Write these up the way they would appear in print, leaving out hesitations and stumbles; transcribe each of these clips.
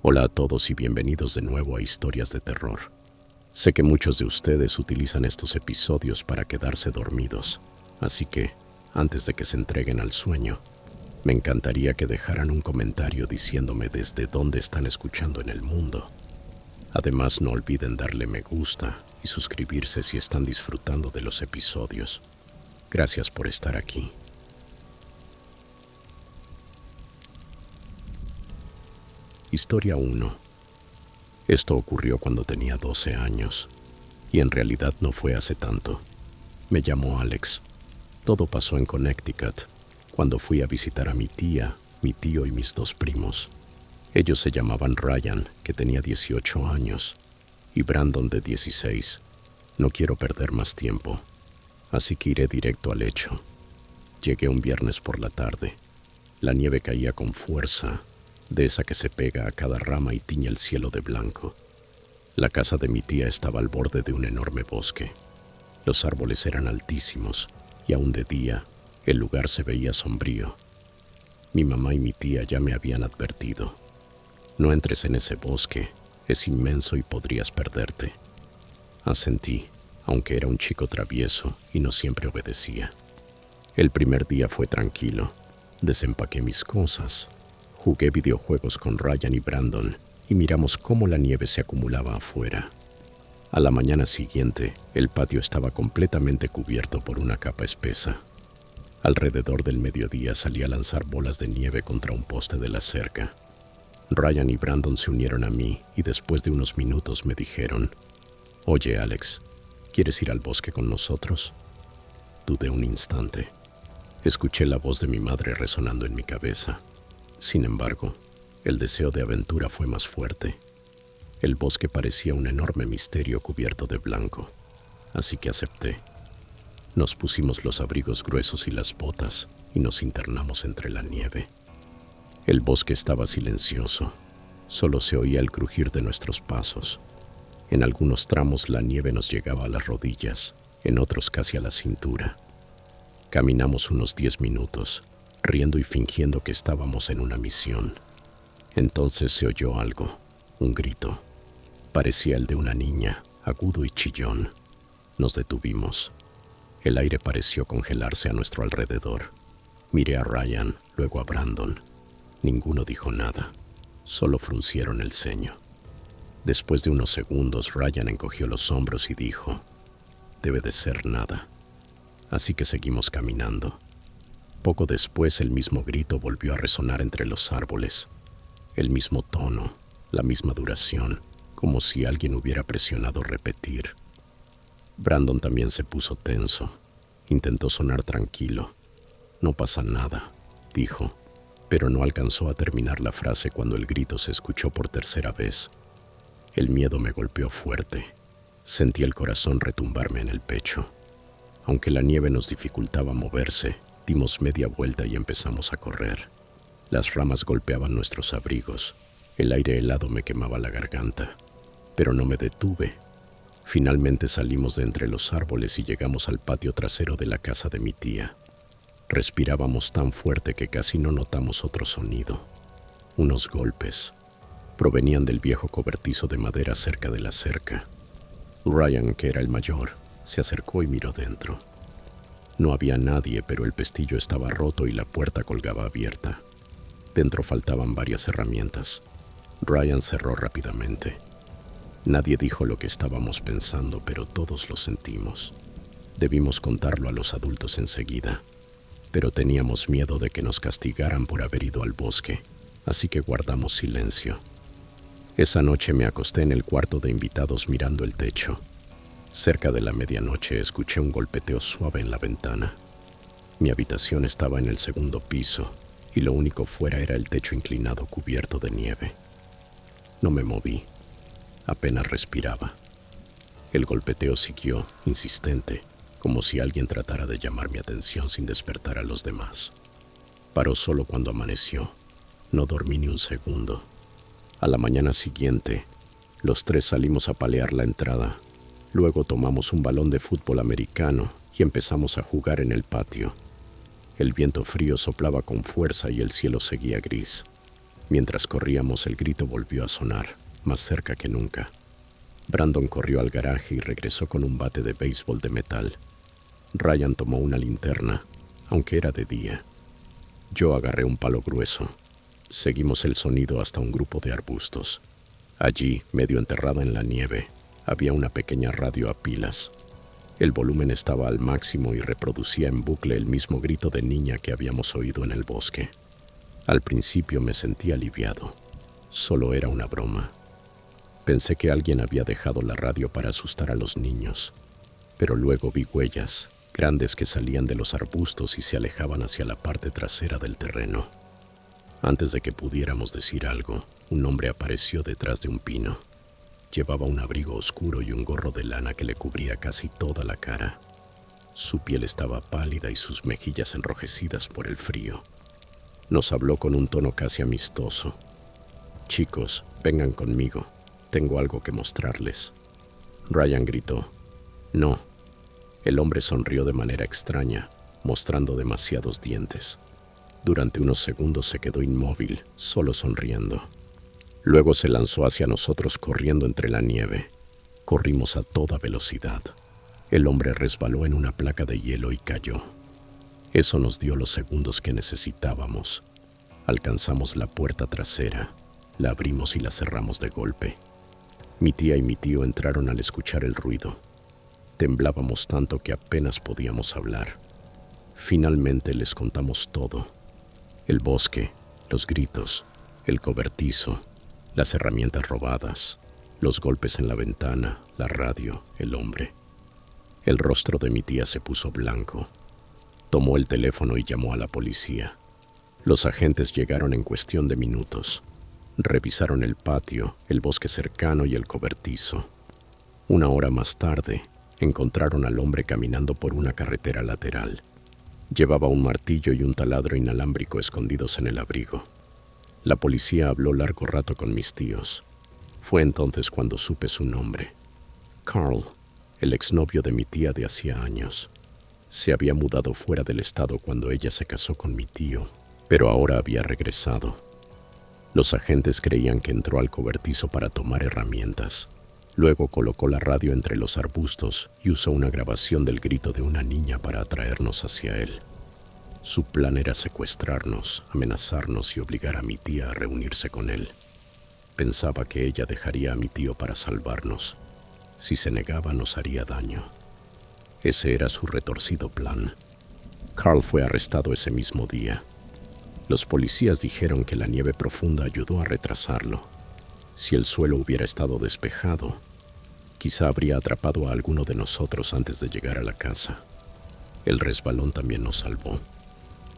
Hola a todos y bienvenidos de nuevo a Historias de Terror. Sé que muchos de ustedes utilizan estos episodios para quedarse dormidos, así que, antes de que se entreguen al sueño, me encantaría que dejaran un comentario diciéndome desde dónde están escuchando en el mundo. Además, no olviden darle me gusta y suscribirse si están disfrutando de los episodios. Gracias por estar aquí. Historia 1. Esto ocurrió cuando tenía 12 años, y en realidad no fue hace tanto. Me llamo Alex. Todo pasó en Connecticut, cuando fui a visitar a mi tía, mi tío y mis dos primos. Ellos se llamaban Ryan, que tenía 18 años, y Brandon, de 16. No quiero perder más tiempo, así que iré directo al hecho. Llegué un viernes por la tarde. La nieve caía con fuerza, de esa que se pega a cada rama y tiñe el cielo de blanco. La casa de mi tía estaba al borde de un enorme bosque. Los árboles eran altísimos y aún de día el lugar se veía sombrío. Mi mamá y mi tía ya me habían advertido: no entres en ese bosque, es inmenso y podrías perderte. Asentí, aunque era un chico travieso y no siempre obedecía. El primer día fue tranquilo. Desempaqué mis cosas. Jugué videojuegos con Ryan y Brandon y miramos cómo la nieve se acumulaba afuera. A la mañana siguiente, el patio estaba completamente cubierto por una capa espesa. Alrededor del mediodía salí a lanzar bolas de nieve contra un poste de la cerca. Ryan y Brandon se unieron a mí y después de unos minutos me dijeron: «Oye, Alex, ¿quieres ir al bosque con nosotros?» Dudé un instante. Escuché la voz de mi madre resonando en mi cabeza. Sin embargo, el deseo de aventura fue más fuerte. El bosque parecía un enorme misterio cubierto de blanco, así que acepté. Nos pusimos los abrigos gruesos y las botas y nos internamos entre la nieve. El bosque estaba silencioso, solo se oía el crujir de nuestros pasos. En algunos tramos la nieve nos llegaba a las rodillas, en otros casi a la cintura. Caminamos unos 10 minutos, riendo y fingiendo que estábamos en una misión. Entonces se oyó algo, un grito. Parecía el de una niña, agudo y chillón. Nos detuvimos. El aire pareció congelarse a nuestro alrededor. Miré a Ryan, luego a Brandon. Ninguno dijo nada, solo fruncieron el ceño. Después de unos segundos, Ryan encogió los hombros y dijo: «Debe de ser nada». Así que seguimos caminando. Poco después el mismo grito volvió a resonar entre los árboles. El mismo tono, la misma duración, como si alguien hubiera presionado repetir. Brandon también se puso tenso. Intentó sonar tranquilo. «No pasa nada», dijo, pero no alcanzó a terminar la frase cuando el grito se escuchó por tercera vez. El miedo me golpeó fuerte. Sentí el corazón retumbarme en el pecho. Aunque la nieve nos dificultaba moverse, dimos media vuelta y empezamos a correr. Las ramas golpeaban nuestros abrigos. El aire helado me quemaba la garganta. Pero no me detuve. Finalmente salimos de entre los árboles y llegamos al patio trasero de la casa de mi tía. Respirábamos tan fuerte que casi no notamos otro sonido. Unos golpes. Provenían del viejo cobertizo de madera cerca de la cerca. Ryan, que era el mayor, se acercó y miró dentro. No había nadie, pero el pestillo estaba roto y la puerta colgaba abierta. Dentro faltaban varias herramientas. Ryan cerró rápidamente. Nadie dijo lo que estábamos pensando, pero todos lo sentimos. Debimos contarlo a los adultos enseguida, pero teníamos miedo de que nos castigaran por haber ido al bosque, así que guardamos silencio. Esa noche me acosté en el cuarto de invitados mirando el techo. Cerca de la medianoche escuché un golpeteo suave en la ventana. Mi habitación estaba en el segundo piso y lo único fuera era el techo inclinado cubierto de nieve. No me moví, apenas respiraba. El golpeteo siguió, insistente, como si alguien tratara de llamar mi atención sin despertar a los demás. Paró solo cuando amaneció. No dormí ni un segundo. A la mañana siguiente, los tres salimos a palear la entrada. Luego tomamos un balón de fútbol americano y empezamos a jugar en el patio. El viento frío soplaba con fuerza y el cielo seguía gris. Mientras corríamos, el grito volvió a sonar, más cerca que nunca. Brandon corrió al garaje y regresó con un bate de béisbol de metal. Ryan tomó una linterna, aunque era de día. Yo agarré un palo grueso. Seguimos el sonido hasta un grupo de arbustos. Allí, medio enterrada en la nieve, había una pequeña radio a pilas. El volumen estaba al máximo y reproducía en bucle el mismo grito de niña que habíamos oído en el bosque. Al principio me sentí aliviado. Solo era una broma. Pensé que alguien había dejado la radio para asustar a los niños, pero luego vi huellas grandes que salían de los arbustos y se alejaban hacia la parte trasera del terreno. Antes de que pudiéramos decir algo, un hombre apareció detrás de un pino. Llevaba un abrigo oscuro y un gorro de lana que le cubría casi toda la cara. Su piel estaba pálida y sus mejillas enrojecidas por el frío. Nos habló con un tono casi amistoso. «Chicos, vengan conmigo. Tengo algo que mostrarles». Ryan gritó. «No». El hombre sonrió de manera extraña, mostrando demasiados dientes. Durante unos segundos se quedó inmóvil, solo sonriendo. Luego se lanzó hacia nosotros corriendo entre la nieve. Corrimos a toda velocidad. El hombre resbaló en una placa de hielo y cayó. Eso nos dio los segundos que necesitábamos. Alcanzamos la puerta trasera, la abrimos y la cerramos de golpe. Mi tía y mi tío entraron al escuchar el ruido. Temblábamos tanto que apenas podíamos hablar. Finalmente les contamos todo. El bosque, los gritos, el cobertizo, las herramientas robadas, los golpes en la ventana, la radio, el hombre. El rostro de mi tía se puso blanco. Tomó el teléfono y llamó a la policía. Los agentes llegaron en cuestión de minutos. Revisaron el patio, el bosque cercano y el cobertizo. Una hora más tarde, encontraron al hombre caminando por una carretera lateral. Llevaba un martillo y un taladro inalámbrico escondidos en el abrigo. La policía habló largo rato con mis tíos. Fue entonces cuando supe su nombre. Carl, el exnovio de mi tía de hacía años. Se había mudado fuera del estado cuando ella se casó con mi tío, pero ahora había regresado. Los agentes creían que entró al cobertizo para tomar herramientas. Luego colocó la radio entre los arbustos y usó una grabación del grito de una niña para atraernos hacia él. Su plan era secuestrarnos, amenazarnos y obligar a mi tía a reunirse con él. Pensaba que ella dejaría a mi tío para salvarnos. Si se negaba, nos haría daño. Ese era su retorcido plan. Carl fue arrestado ese mismo día. Los policías dijeron que la nieve profunda ayudó a retrasarlo. Si el suelo hubiera estado despejado, quizá habría atrapado a alguno de nosotros antes de llegar a la casa. El resbalón también nos salvó.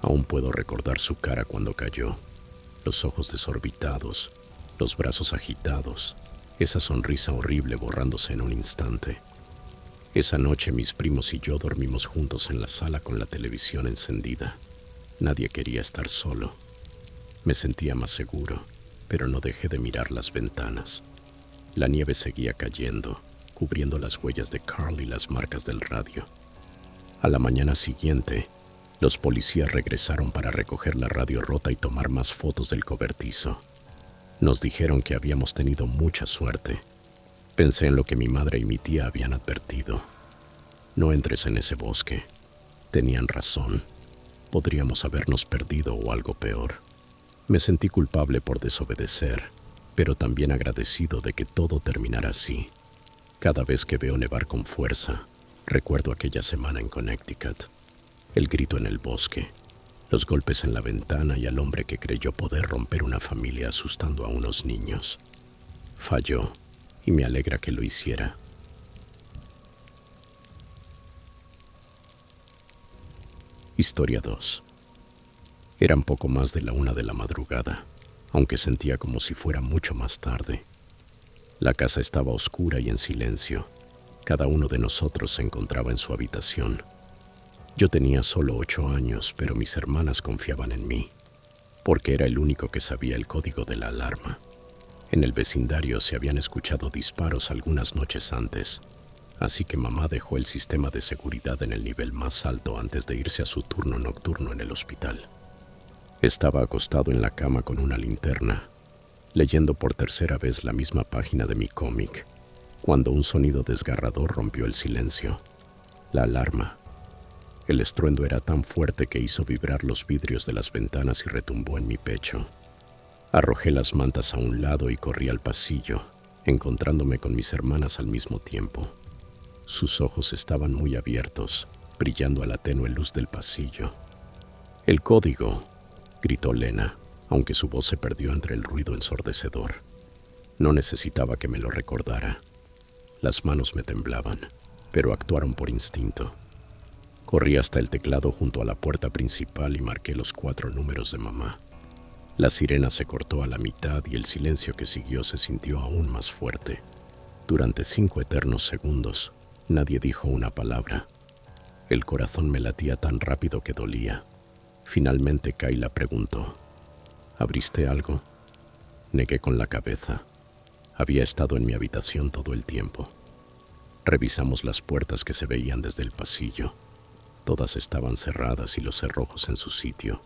Aún puedo recordar su cara cuando cayó, los ojos desorbitados, los brazos agitados, esa sonrisa horrible borrándose en un instante. Esa noche mis primos y yo dormimos juntos en la sala con la televisión encendida. Nadie quería estar solo. Me sentía más seguro, pero no dejé de mirar las ventanas. La nieve seguía cayendo, cubriendo las huellas de Carl y las marcas del radio. A la mañana siguiente, los policías regresaron para recoger la radio rota y tomar más fotos del cobertizo. Nos dijeron que habíamos tenido mucha suerte. Pensé en lo que mi madre y mi tía habían advertido. No entres en ese bosque. Tenían razón. Podríamos habernos perdido o algo peor. Me sentí culpable por desobedecer, pero también agradecido de que todo terminara así. Cada vez que veo nevar con fuerza, recuerdo aquella semana en Connecticut. El grito en el bosque, los golpes en la ventana y al hombre que creyó poder romper una familia asustando a unos niños. Falló, y me alegra que lo hiciera. Historia 2. Eran poco más de la 1 de la madrugada, aunque sentía como si fuera mucho más tarde. La casa estaba oscura y en silencio. Cada uno de nosotros se encontraba en su habitación. Yo tenía solo 8 años, pero mis hermanas confiaban en mí, porque era el único que sabía el código de la alarma. En el vecindario se habían escuchado disparos algunas noches antes, así que mamá dejó el sistema de seguridad en el nivel más alto antes de irse a su turno nocturno en el hospital. Estaba acostado en la cama con una linterna, leyendo por tercera vez la misma página de mi cómic, cuando un sonido desgarrador rompió el silencio. La alarma. El estruendo era tan fuerte que hizo vibrar los vidrios de las ventanas y retumbó en mi pecho. Arrojé las mantas a un lado y corrí al pasillo, encontrándome con mis hermanas al mismo tiempo. Sus ojos estaban muy abiertos, brillando a la tenue luz del pasillo. «¡El código!», gritó Lena, aunque su voz se perdió entre el ruido ensordecedor. No necesitaba que me lo recordara. Las manos me temblaban, pero actuaron por instinto. Corrí hasta el teclado junto a la puerta principal y marqué los 4 números de mamá. La sirena se cortó a la mitad y el silencio que siguió se sintió aún más fuerte. Durante 5 eternos segundos, nadie dijo una palabra. El corazón me latía tan rápido que dolía. Finalmente Kayla preguntó: «¿Abriste algo?». Negué con la cabeza. Había estado en mi habitación todo el tiempo. Revisamos las puertas que se veían desde el pasillo. Todas estaban cerradas y los cerrojos en su sitio.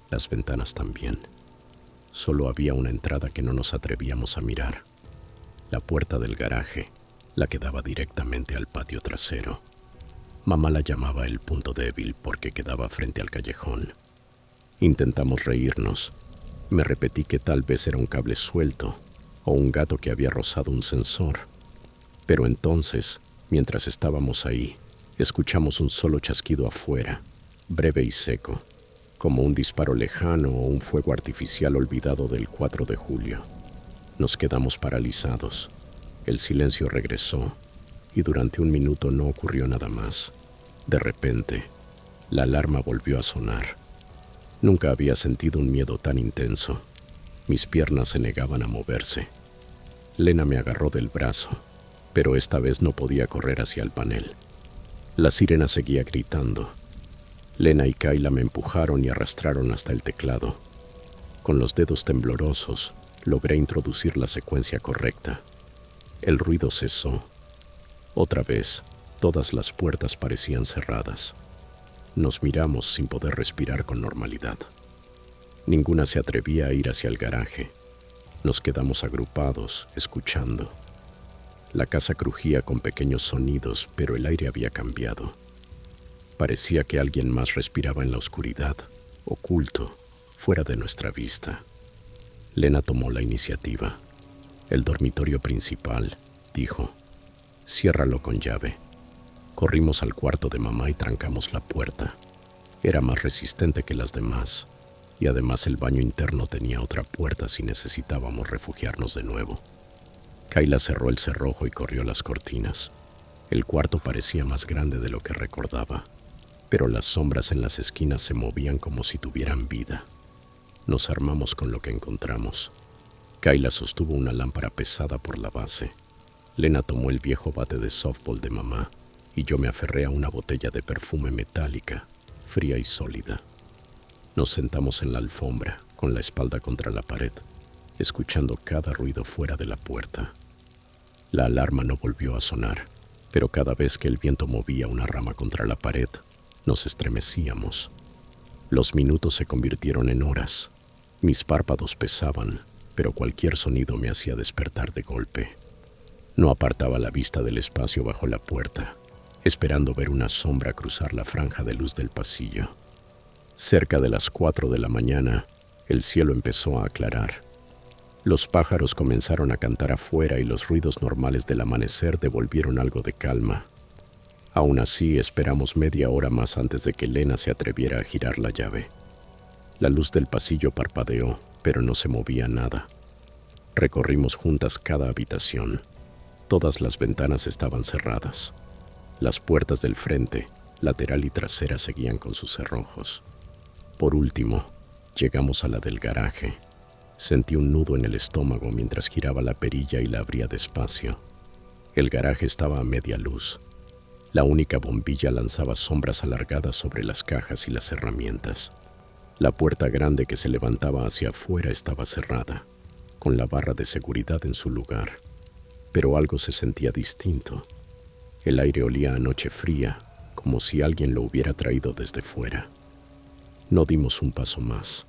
Las ventanas también. Solo había una entrada que no nos atrevíamos a mirar. La puerta del garaje, la que daba directamente al patio trasero. Mamá la llamaba el punto débil porque quedaba frente al callejón. Intentamos reírnos. Me repetí que tal vez era un cable suelto o un gato que había rozado un sensor. Pero entonces, mientras estábamos ahí, escuchamos un solo chasquido afuera, breve y seco, como un disparo lejano o un fuego artificial olvidado del 4 de julio. Nos quedamos paralizados. El silencio regresó y durante un minuto no ocurrió nada más. De repente, la alarma volvió a sonar. Nunca había sentido un miedo tan intenso. Mis piernas se negaban a moverse. Lena me agarró del brazo, pero esta vez no podía correr hacia el panel. La sirena seguía gritando. Lena y Kayla me empujaron y arrastraron hasta el teclado. Con los dedos temblorosos, logré introducir la secuencia correcta. El ruido cesó. Otra vez, todas las puertas parecían cerradas. Nos miramos sin poder respirar con normalidad. Ninguna se atrevía a ir hacia el garaje. Nos quedamos agrupados, escuchando. La casa crujía con pequeños sonidos, pero el aire había cambiado. Parecía que alguien más respiraba en la oscuridad, oculto, fuera de nuestra vista. Lena tomó la iniciativa. «El dormitorio principal», dijo. «Ciérralo con llave». Corrimos al cuarto de mamá y trancamos la puerta. Era más resistente que las demás, y además el baño interno tenía otra puerta si necesitábamos refugiarnos de nuevo. Kayla cerró el cerrojo y corrió las cortinas. El cuarto parecía más grande de lo que recordaba, pero las sombras en las esquinas se movían como si tuvieran vida. Nos armamos con lo que encontramos. Kayla sostuvo una lámpara pesada por la base. Lena tomó el viejo bate de softball de mamá y yo me aferré a una botella de perfume metálica, fría y sólida. Nos sentamos en la alfombra, con la espalda contra la pared, escuchando cada ruido fuera de la puerta. La alarma no volvió a sonar, pero cada vez que el viento movía una rama contra la pared, nos estremecíamos. Los minutos se convirtieron en horas. Mis párpados pesaban, pero cualquier sonido me hacía despertar de golpe. No apartaba la vista del espacio bajo la puerta, esperando ver una sombra cruzar la franja de luz del pasillo. Cerca de las 4 de la mañana, el cielo empezó a aclarar. Los pájaros comenzaron a cantar afuera y los ruidos normales del amanecer devolvieron algo de calma. Aún así, esperamos media hora más antes de que Lena se atreviera a girar la llave. La luz del pasillo parpadeó, pero no se movía nada. Recorrimos juntas cada habitación. Todas las ventanas estaban cerradas. Las puertas del frente, lateral y trasera seguían con sus cerrojos. Por último, llegamos a la del garaje. Sentí un nudo en el estómago mientras giraba la perilla y la abría despacio. El garaje estaba a media luz. La única bombilla lanzaba sombras alargadas sobre las cajas y las herramientas. La puerta grande que se levantaba hacia afuera estaba cerrada, con la barra de seguridad en su lugar. Pero algo se sentía distinto. El aire olía a noche fría, como si alguien lo hubiera traído desde fuera. No dimos un paso más.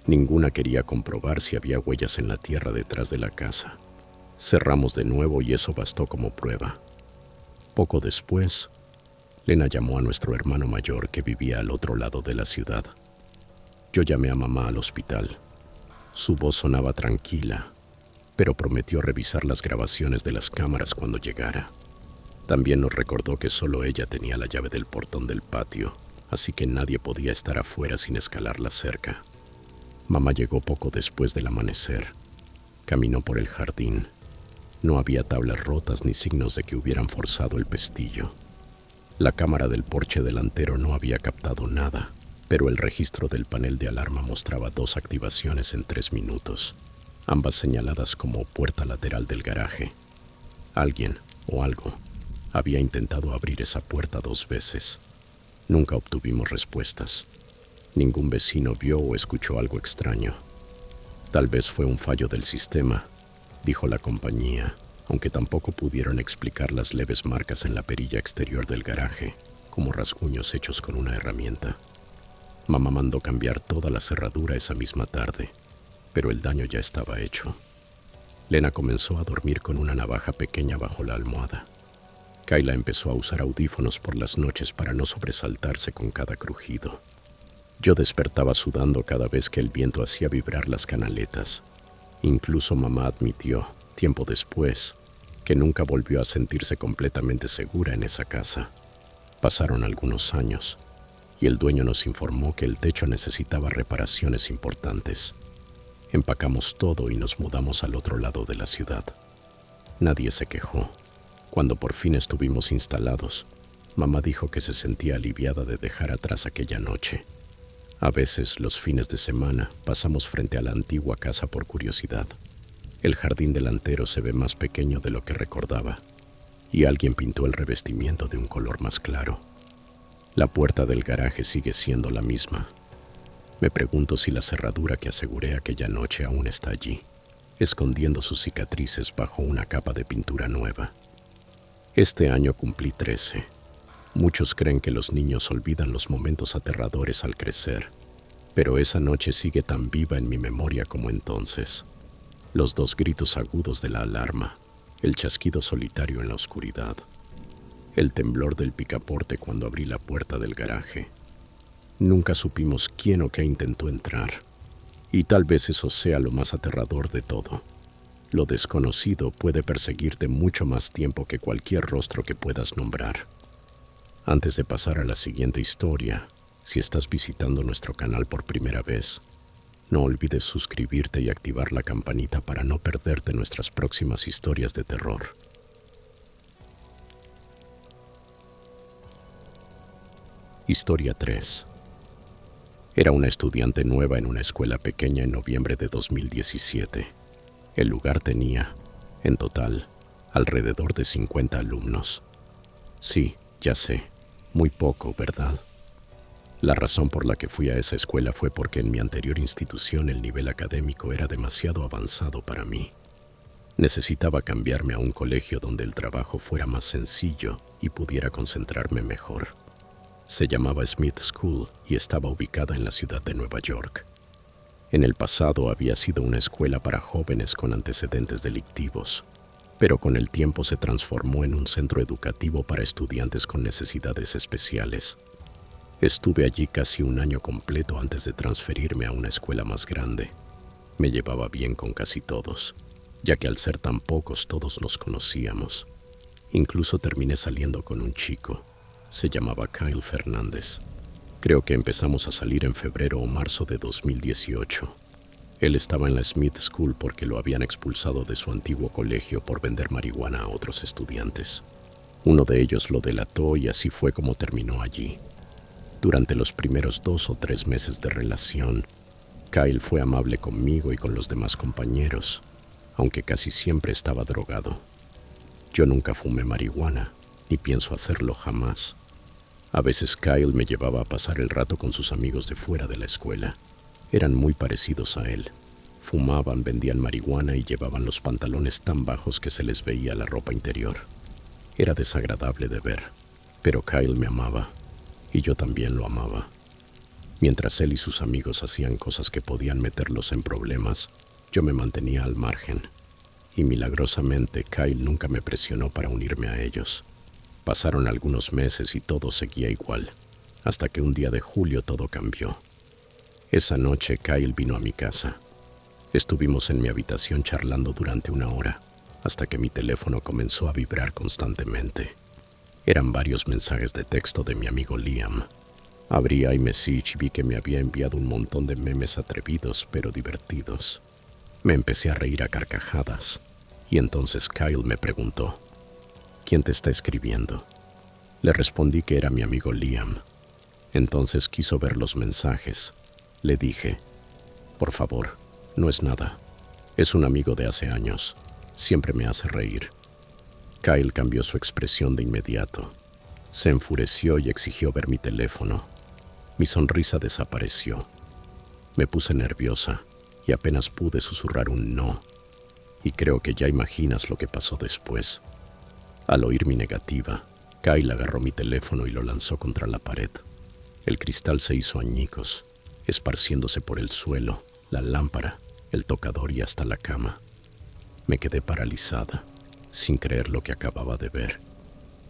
Ninguna quería comprobar si había huellas en la tierra detrás de la casa. Cerramos de nuevo y eso bastó como prueba. Poco después, Lena llamó a nuestro hermano mayor que vivía al otro lado de la ciudad. Yo llamé a mamá al hospital. Su voz sonaba tranquila, pero prometió revisar las grabaciones de las cámaras cuando llegara. También nos recordó que solo ella tenía la llave del portón del patio, así que nadie podía estar afuera sin escalar la cerca. Mamá llegó poco después del amanecer. Caminó por el jardín. No había tablas rotas ni signos de que hubieran forzado el pestillo. La cámara del porche delantero no había captado nada, pero el registro del panel de alarma mostraba 2 activaciones en 3 minutos, ambas señaladas como puerta lateral del garaje. Alguien o algo había intentado abrir esa puerta 2 veces. Nunca obtuvimos respuestas. Ningún vecino vio o escuchó algo extraño. Tal vez fue un fallo del sistema, dijo la compañía, aunque tampoco pudieron explicar las leves marcas en la perilla exterior del garaje, como rasguños hechos con una herramienta. Mamá mandó cambiar toda la cerradura esa misma tarde, pero el daño ya estaba hecho. Lena comenzó a dormir con una navaja pequeña bajo la almohada. Kayla empezó a usar audífonos por las noches para no sobresaltarse con cada crujido. Yo despertaba sudando cada vez que el viento hacía vibrar las canaletas. Incluso mamá admitió, tiempo después, que nunca volvió a sentirse completamente segura en esa casa. Pasaron algunos años, y el dueño nos informó que el techo necesitaba reparaciones importantes. Empacamos todo y nos mudamos al otro lado de la ciudad. Nadie se quejó. Cuando por fin estuvimos instalados, mamá dijo que se sentía aliviada de dejar atrás aquella noche. A veces, los fines de semana, pasamos frente a la antigua casa por curiosidad. El jardín delantero se ve más pequeño de lo que recordaba, y alguien pintó el revestimiento de un color más claro. La puerta del garaje sigue siendo la misma. Me pregunto si la cerradura que aseguré aquella noche aún está allí, escondiendo sus cicatrices bajo una capa de pintura nueva. Este año cumplí 13. Muchos creen que los niños olvidan los momentos aterradores al crecer, pero esa noche sigue tan viva en mi memoria como entonces. Los 2 gritos agudos de la alarma, el chasquido solitario en la oscuridad, el temblor del picaporte cuando abrí la puerta del garaje. Nunca supimos quién o qué intentó entrar, y tal vez eso sea lo más aterrador de todo. Lo desconocido puede perseguirte mucho más tiempo que cualquier rostro que puedas nombrar. Antes de pasar a la siguiente historia, si estás visitando nuestro canal por primera vez, no olvides suscribirte y activar la campanita para no perderte nuestras próximas historias de terror. Historia 3. Era una estudiante nueva en una escuela pequeña en noviembre de 2017. El lugar tenía, en total, alrededor de 50 alumnos. Sí, ya sé, muy poco, ¿verdad? La razón por la que fui a esa escuela fue porque en mi anterior institución el nivel académico era demasiado avanzado para mí. Necesitaba cambiarme a un colegio donde el trabajo fuera más sencillo y pudiera concentrarme mejor. Se llamaba Smith School y estaba ubicada en la ciudad de Nueva York. En el pasado había sido una escuela para jóvenes con antecedentes delictivos, pero con el tiempo se transformó en un centro educativo para estudiantes con necesidades especiales. Estuve allí casi un año completo antes de transferirme a una escuela más grande. Me llevaba bien con casi todos, ya que al ser tan pocos todos nos conocíamos. Incluso terminé saliendo con un chico. Se llamaba Kyle Fernández. Creo que empezamos a salir en febrero o marzo de 2018. Él estaba en la Smith School porque lo habían expulsado de su antiguo colegio por vender marihuana a otros estudiantes. Uno de ellos lo delató y así fue como terminó allí. Durante los primeros 2 o 3 meses de relación, Kyle fue amable conmigo y con los demás compañeros, aunque casi siempre estaba drogado. Yo nunca fumé marihuana, ni pienso hacerlo jamás. A veces Kyle me llevaba a pasar el rato con sus amigos de fuera de la escuela. Eran muy parecidos a él. Fumaban, vendían marihuana y llevaban los pantalones tan bajos que se les veía la ropa interior. Era desagradable de ver, pero Kyle me amaba, y yo también lo amaba. Mientras él y sus amigos hacían cosas que podían meterlos en problemas, yo me mantenía al margen. Y milagrosamente Kyle nunca me presionó para unirme a ellos. Pasaron algunos meses y todo seguía igual, hasta que un día de julio todo cambió. Esa noche Kyle vino a mi casa. Estuvimos en mi habitación charlando durante 1 hora, hasta que mi teléfono comenzó a vibrar constantemente. Eran varios mensajes de texto de mi amigo Liam. Abrí iMessage y vi que me había enviado un montón de memes atrevidos pero divertidos. Me empecé a reír a carcajadas, y entonces Kyle me preguntó: ¿quién te está escribiendo? Le respondí que era mi amigo Liam. Entonces quiso ver los mensajes. Le dije: por favor, no es nada. Es un amigo de hace años. Siempre me hace reír. Kyle cambió su expresión de inmediato. Se enfureció y exigió ver mi teléfono. Mi sonrisa desapareció. Me puse nerviosa y apenas pude susurrar un no. Y creo que ya imaginas lo que pasó después. Al oír mi negativa, Kyle agarró mi teléfono y lo lanzó contra la pared. El cristal se hizo añicos, esparciéndose por el suelo, la lámpara, el tocador y hasta la cama. Me quedé paralizada, sin creer lo que acababa de ver.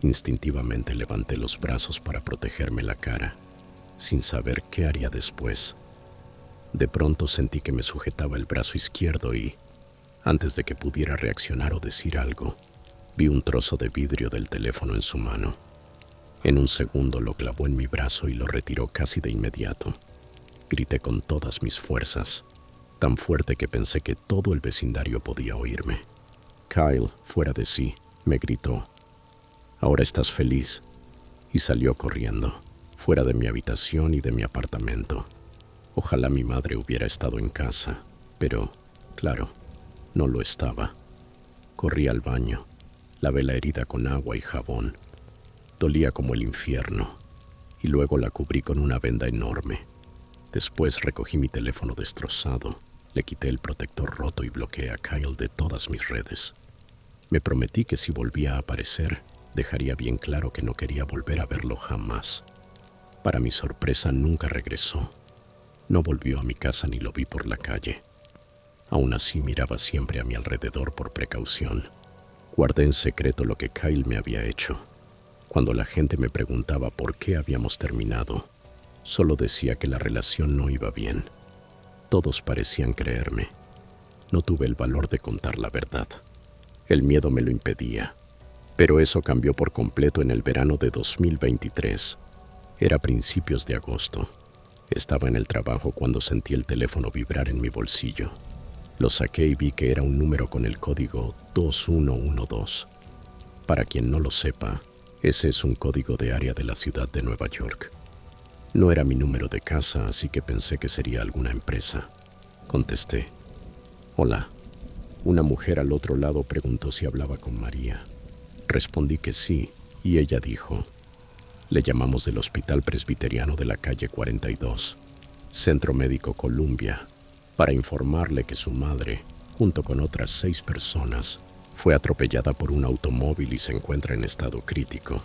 Instintivamente levanté los brazos para protegerme la cara, sin saber qué haría después. De pronto sentí que me sujetaba el brazo izquierdo y, antes de que pudiera reaccionar o decir algo, vi un trozo de vidrio del teléfono en su mano. En un segundo lo clavó en mi brazo y lo retiró casi de inmediato. Grité con todas mis fuerzas, tan fuerte que pensé que todo el vecindario podía oírme. Kyle, fuera de sí, me gritó: «¿Ahora estás feliz?», y salió corriendo, fuera de mi habitación y de mi apartamento. Ojalá mi madre hubiera estado en casa, pero, claro, no lo estaba. Corrí al baño, lavé la herida con agua y jabón. Dolía como el infierno, y luego la cubrí con una venda enorme. Después recogí mi teléfono destrozado, le quité el protector roto y bloqueé a Kyle de todas mis redes. Me prometí que si volvía a aparecer, dejaría bien claro que no quería volver a verlo jamás. Para mi sorpresa, nunca regresó. No volvió a mi casa ni lo vi por la calle. Aún así miraba siempre a mi alrededor por precaución. Guardé en secreto lo que Kyle me había hecho. Cuando la gente me preguntaba por qué habíamos terminado, solo decía que la relación no iba bien. Todos parecían creerme. No tuve el valor de contar la verdad. El miedo me lo impedía. Pero eso cambió por completo en el verano de 2023. Era principios de agosto. Estaba en el trabajo cuando sentí el teléfono vibrar en mi bolsillo. Lo saqué y vi que era un número con el código 2112. Para quien no lo sepa, ese es un código de área de la ciudad de Nueva York. No era mi número de casa, así que pensé que sería alguna empresa. Contesté: «Hola». Una mujer al otro lado preguntó si hablaba con María. Respondí que sí, y ella dijo: «Le llamamos del Hospital Presbiteriano de la calle 42, Centro Médico Columbia, para informarle que su madre, junto con otras 6 personas, fue atropellada por un automóvil y se encuentra en estado crítico».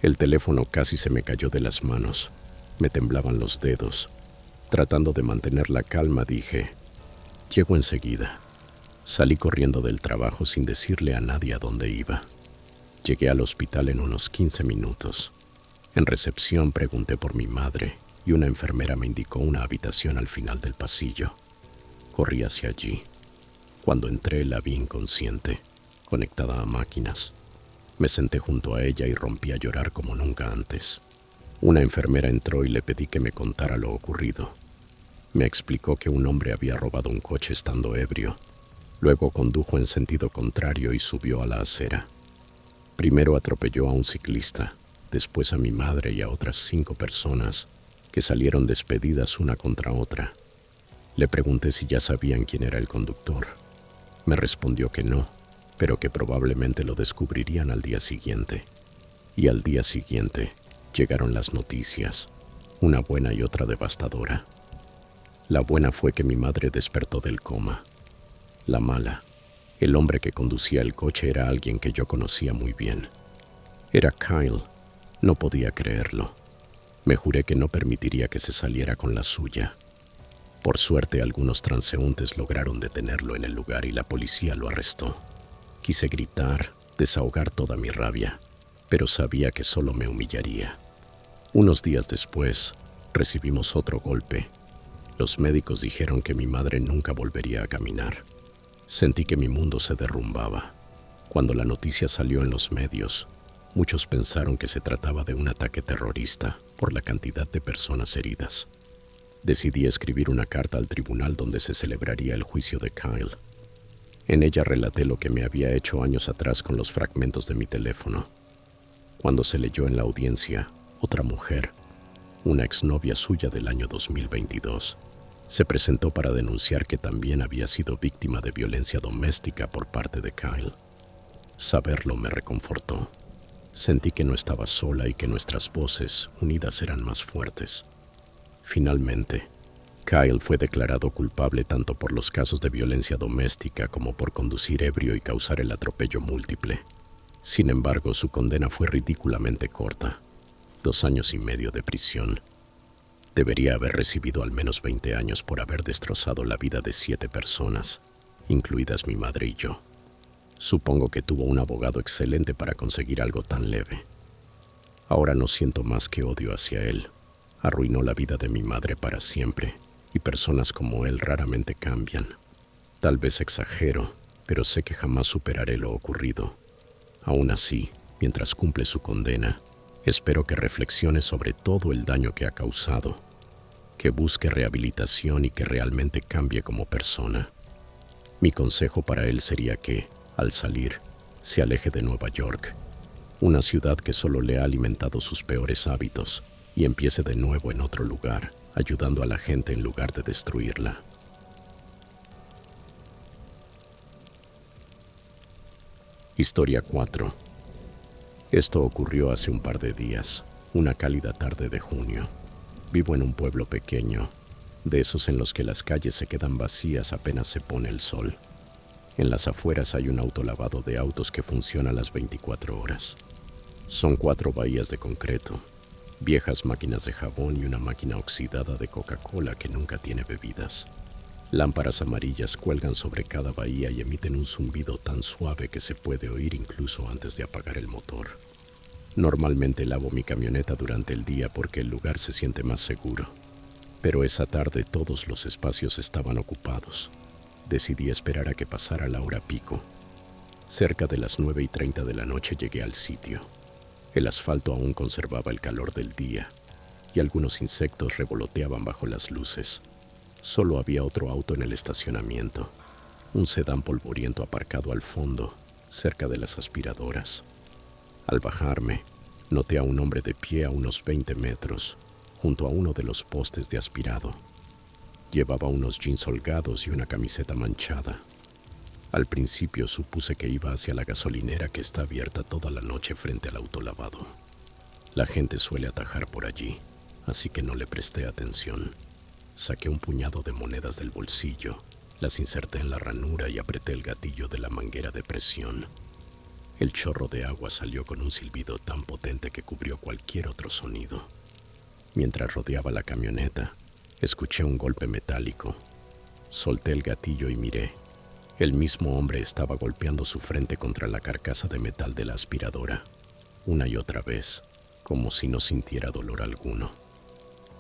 El teléfono casi se me cayó de las manos. Me temblaban los dedos. Tratando de mantener la calma, dije: «Llego enseguida». Salí corriendo del trabajo sin decirle a nadie a dónde iba. Llegué al hospital en unos 15 minutos. En recepción pregunté por mi madre y una enfermera me indicó una habitación al final del pasillo. Corrí hacia allí. Cuando entré la vi inconsciente, conectada a máquinas. Me senté junto a ella y rompí a llorar como nunca antes. Una enfermera entró y le pedí que me contara lo ocurrido. Me explicó que un hombre había robado un coche estando ebrio. Luego condujo en sentido contrario y subió a la acera. Primero atropelló a un ciclista, después a mi madre y a otras 5 personas, que salieron despedidas una contra otra. Le pregunté si ya sabían quién era el conductor. Me respondió que no, pero que probablemente lo descubrirían al día siguiente. Y al día siguiente llegaron las noticias, una buena y otra devastadora. La buena fue que mi madre despertó del coma. La mala: el hombre que conducía el coche era alguien que yo conocía muy bien. Era Kyle. No podía creerlo. Me juré que no permitiría que se saliera con la suya. Por suerte, algunos transeúntes lograron detenerlo en el lugar y la policía lo arrestó. Quise gritar, desahogar toda mi rabia, pero sabía que solo me humillaría. Unos días después, recibimos otro golpe. Los médicos dijeron que mi madre nunca volvería a caminar. Sentí que mi mundo se derrumbaba. Cuando la noticia salió en los medios, muchos pensaron que se trataba de un ataque terrorista por la cantidad de personas heridas. Decidí escribir una carta al tribunal donde se celebraría el juicio de Kyle. En ella relaté lo que me había hecho años atrás con los fragmentos de mi teléfono. Cuando se leyó en la audiencia, otra mujer, una exnovia suya del año 2022, se presentó para denunciar que también había sido víctima de violencia doméstica por parte de Kyle. Saberlo me reconfortó. Sentí que no estaba sola y que nuestras voces, unidas, eran más fuertes. Finalmente, Kyle fue declarado culpable tanto por los casos de violencia doméstica como por conducir ebrio y causar el atropello múltiple. Sin embargo, su condena fue ridículamente corta: 2 años y medio de prisión. Debería haber recibido al menos 20 años por haber destrozado la vida de 7 personas, incluidas mi madre y yo. Supongo que tuvo un abogado excelente para conseguir algo tan leve. Ahora no siento más que odio hacia él. Arruinó la vida de mi madre para siempre, y personas como él raramente cambian. Tal vez exagero, pero sé que jamás superaré lo ocurrido. Aún así, mientras cumple su condena, espero que reflexione sobre todo el daño que ha causado, que busque rehabilitación y que realmente cambie como persona. Mi consejo para él sería que, al salir, se aleje de Nueva York, una ciudad que solo le ha alimentado sus peores hábitos, y empiece de nuevo en otro lugar, ayudando a la gente en lugar de destruirla. Historia 4. Esto ocurrió hace un par de días, una cálida tarde de junio. Vivo en un pueblo pequeño, de esos en los que las calles se quedan vacías apenas se pone el sol. En las afueras hay un autolavado de autos que funciona las 24 horas. Son 4 bahías de concreto, viejas máquinas de jabón y una máquina oxidada de Coca-Cola que nunca tiene bebidas. Lámparas amarillas cuelgan sobre cada bahía y emiten un zumbido tan suave que se puede oír incluso antes de apagar el motor. Normalmente lavo mi camioneta durante el día porque el lugar se siente más seguro, pero esa tarde todos los espacios estaban ocupados. Decidí esperar a que pasara la hora pico. Cerca de las 9:30 de la noche llegué al sitio. El asfalto aún conservaba el calor del día y algunos insectos revoloteaban bajo las luces. Solo había otro auto en el estacionamiento, un sedán polvoriento aparcado al fondo, cerca de las aspiradoras. Al bajarme, noté a un hombre de pie a unos 20 metros, junto a uno de los postes de aspirado. Llevaba unos jeans holgados y una camiseta manchada. Al principio supuse que iba hacia la gasolinera que está abierta toda la noche frente al autolavado. La gente suele atajar por allí, así que no le presté atención. Saqué un puñado de monedas del bolsillo, las inserté en la ranura y apreté el gatillo de la manguera de presión. El chorro de agua salió con un silbido tan potente que cubrió cualquier otro sonido. Mientras rodeaba la camioneta, escuché un golpe metálico. Solté el gatillo y miré. El mismo hombre estaba golpeando su frente contra la carcasa de metal de la aspiradora, una y otra vez, como si no sintiera dolor alguno.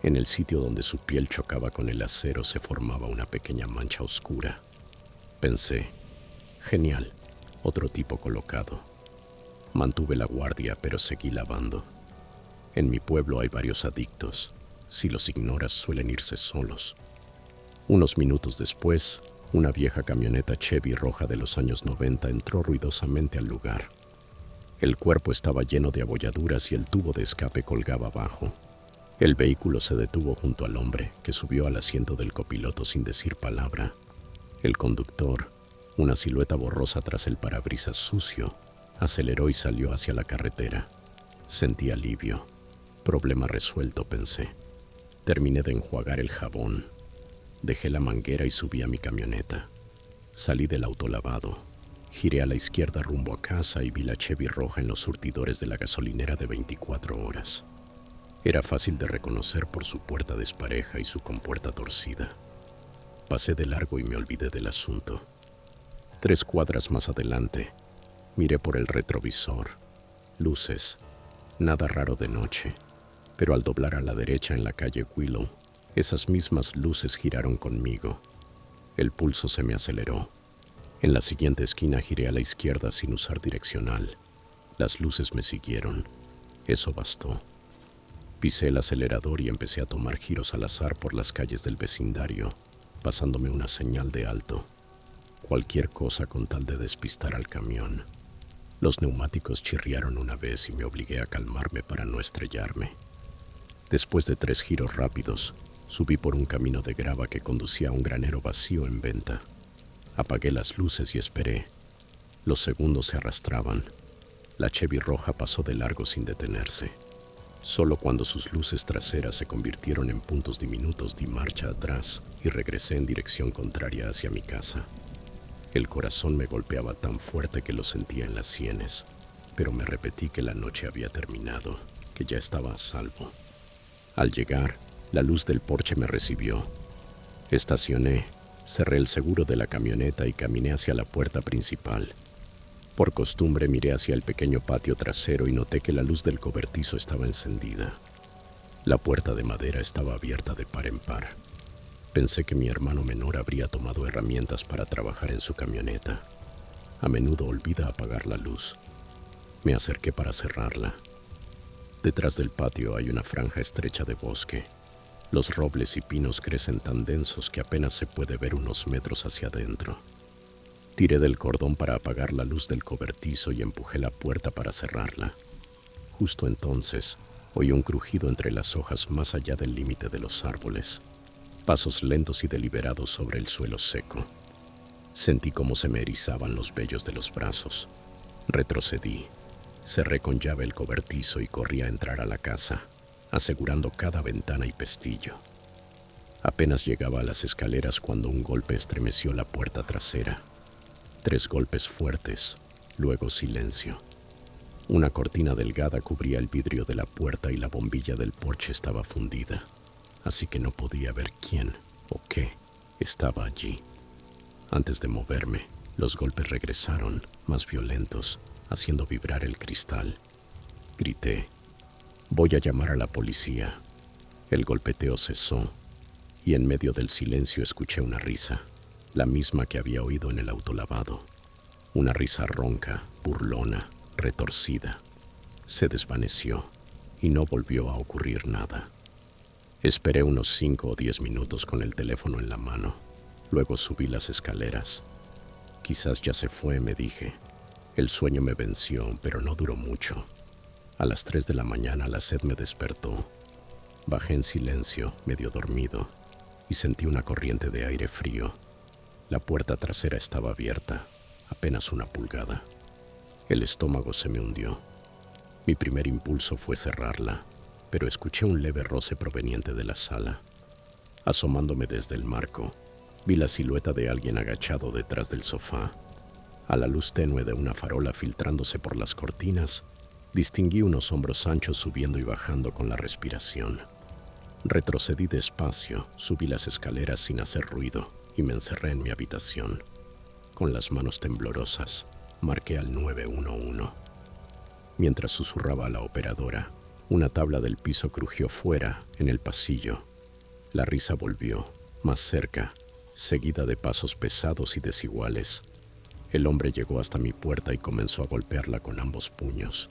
En el sitio donde su piel chocaba con el acero se formaba una pequeña mancha oscura. Pensé, genial, otro tipo colocado. Mantuve la guardia, pero seguí lavando. En mi pueblo hay varios adictos. Si los ignoras, suelen irse solos. Unos minutos después, una vieja camioneta Chevy roja de los años 90 entró ruidosamente al lugar. El cuerpo estaba lleno de abolladuras y el tubo de escape colgaba abajo. El vehículo se detuvo junto al hombre, que subió al asiento del copiloto sin decir palabra. El conductor, una silueta borrosa tras el parabrisas sucio, aceleró y salió hacia la carretera. Sentí alivio. Problema resuelto, pensé. Terminé de enjuagar el jabón. Dejé la manguera y subí a mi camioneta. Salí del autolavado. Giré a la izquierda rumbo a casa y vi la Chevy roja en los surtidores de la gasolinera de 24 horas. Era fácil de reconocer por su puerta despareja y su compuerta torcida. Pasé de largo y me olvidé del asunto. 3 cuadras más adelante, miré por el retrovisor. Luces, nada raro de noche, pero al doblar a la derecha en la calle Willow, esas mismas luces giraron conmigo. El pulso se me aceleró. En la siguiente esquina giré a la izquierda sin usar direccional. Las luces me siguieron. Eso bastó. Pisé el acelerador y empecé a tomar giros al azar por las calles del vecindario, pasándome una señal de alto. Cualquier cosa con tal de despistar al camión. Los neumáticos chirriaron una vez y me obligué a calmarme para no estrellarme. Después de 3 giros rápidos, subí por un camino de grava que conducía a un granero vacío en venta. Apagué las luces y esperé. Los segundos se arrastraban. La Chevy roja pasó de largo sin detenerse. Solo cuando sus luces traseras se convirtieron en puntos diminutos di marcha atrás y regresé en dirección contraria hacia mi casa. El corazón me golpeaba tan fuerte que lo sentía en las sienes, pero me repetí que la noche había terminado, que ya estaba a salvo. Al llegar, la luz del porche me recibió. Estacioné, cerré el seguro de la camioneta y caminé hacia la puerta principal. Por costumbre miré hacia el pequeño patio trasero y noté que la luz del cobertizo estaba encendida. La puerta de madera estaba abierta de par en par. Pensé que mi hermano menor habría tomado herramientas para trabajar en su camioneta. A menudo olvida apagar la luz. Me acerqué para cerrarla. Detrás del patio hay una franja estrecha de bosque. Los robles y pinos crecen tan densos que apenas se puede ver unos metros hacia adentro. Tiré del cordón para apagar la luz del cobertizo y empujé la puerta para cerrarla. Justo entonces, oí un crujido entre las hojas más allá del límite de los árboles. Pasos lentos y deliberados sobre el suelo seco. Sentí cómo se me erizaban los vellos de los brazos. Retrocedí. Cerré con llave el cobertizo y corrí a entrar a la casa, asegurando cada ventana y pestillo. Apenas llegaba a las escaleras cuando un golpe estremeció la puerta trasera. 3 golpes fuertes, luego silencio. Una cortina delgada cubría el vidrio de la puerta y la bombilla del porche estaba fundida, así que no podía ver quién o qué estaba allí. Antes de moverme, los golpes regresaron, más violentos, haciendo vibrar el cristal. Grité: «Voy a llamar a la policía». El golpeteo cesó y en medio del silencio escuché una risa, la misma que había oído en el autolavado. Una risa ronca, burlona, retorcida. Se desvaneció y no volvió a ocurrir nada. Esperé unos 5 o 10 minutos con el teléfono en la mano. Luego subí las escaleras. Quizás ya se fue, me dije. El sueño me venció, pero no duró mucho. A las 3 de la mañana la sed me despertó. Bajé en silencio, medio dormido, y sentí una corriente de aire frío. La puerta trasera estaba abierta, apenas 1 pulgada. El estómago se me hundió. Mi primer impulso fue cerrarla, pero escuché un leve roce proveniente de la sala. Asomándome desde el marco, vi la silueta de alguien agachado detrás del sofá. A la luz tenue de una farola filtrándose por las cortinas, distinguí unos hombros anchos subiendo y bajando con la respiración. Retrocedí despacio, subí las escaleras sin hacer ruido y me encerré en mi habitación. Con las manos temblorosas, marqué al 911. Mientras susurraba a la operadora, una tabla del piso crujió fuera, en el pasillo. La risa volvió, más cerca, seguida de pasos pesados y desiguales. El hombre llegó hasta mi puerta y comenzó a golpearla con ambos puños,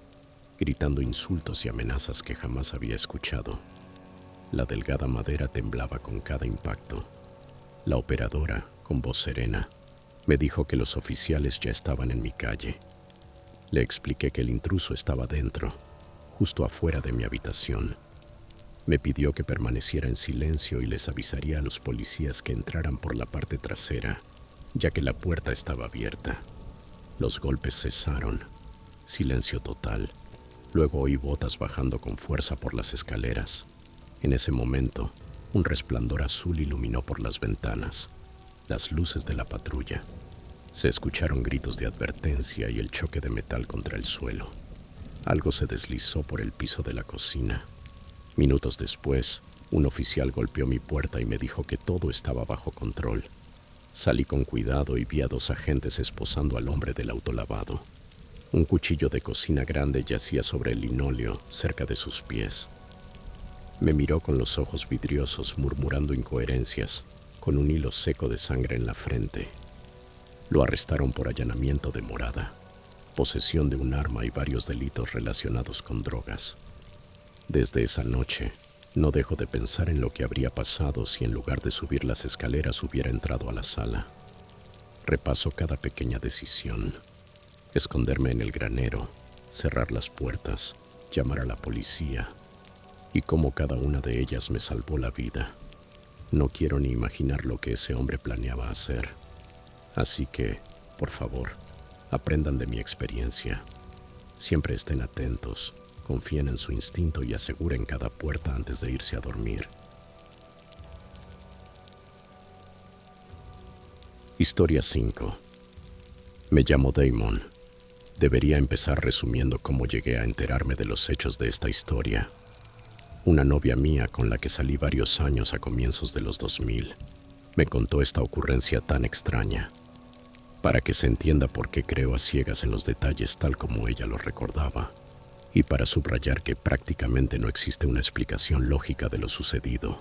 gritando insultos y amenazas que jamás había escuchado. La delgada madera temblaba con cada impacto. La operadora, con voz serena, me dijo que los oficiales ya estaban en mi calle. Le expliqué que el intruso estaba dentro, justo afuera de mi habitación. Me pidió que permaneciera en silencio y les avisaría a los policías que entraran por la parte trasera, ya que la puerta estaba abierta. Los golpes cesaron. Silencio total. Luego oí botas bajando con fuerza por las escaleras. En ese momento, un resplandor azul iluminó por las ventanas las luces de la patrulla. Se escucharon gritos de advertencia y el choque de metal contra el suelo. Algo se deslizó por el piso de la cocina. Minutos después, un oficial golpeó mi puerta y me dijo que todo estaba bajo control. Salí con cuidado y vi a 2 agentes esposando al hombre del autolavado. Un cuchillo de cocina grande yacía sobre el linóleo cerca de sus pies. Me miró con los ojos vidriosos, murmurando incoherencias, con un hilo seco de sangre en la frente. Lo arrestaron por allanamiento de morada, posesión de un arma y varios delitos relacionados con drogas. Desde esa noche, no dejo de pensar en lo que habría pasado si en lugar de subir las escaleras hubiera entrado a la sala. Repaso cada pequeña decisión. Esconderme en el granero, cerrar las puertas, llamar a la policía, y cómo cada una de ellas me salvó la vida. No quiero ni imaginar lo que ese hombre planeaba hacer. Así que, por favor, aprendan de mi experiencia. Siempre estén atentos, confíen en su instinto y aseguren cada puerta antes de irse a dormir. Historia 5. Me llamo Damon. Debería empezar resumiendo cómo llegué a enterarme de los hechos de esta historia. Una novia mía con la que salí varios años a comienzos de los 2000 me contó esta ocurrencia tan extraña. Para que se entienda por qué creo a ciegas en los detalles tal como ella los recordaba, y para subrayar que prácticamente no existe una explicación lógica de lo sucedido,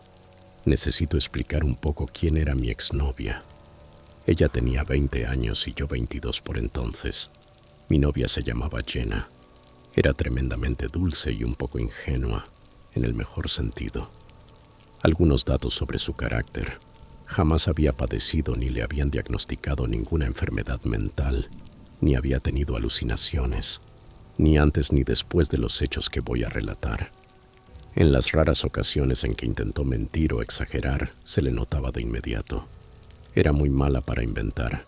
necesito explicar un poco quién era mi exnovia. Ella tenía 20 años y yo 22 por entonces. Mi novia se llamaba Jenna. Era tremendamente dulce y un poco ingenua, en el mejor sentido. Algunos datos sobre su carácter. Jamás había padecido ni le habían diagnosticado ninguna enfermedad mental, ni había tenido alucinaciones, ni antes ni después de los hechos que voy a relatar. En las raras ocasiones en que intentó mentir o exagerar, se le notaba de inmediato. Era muy mala para inventar.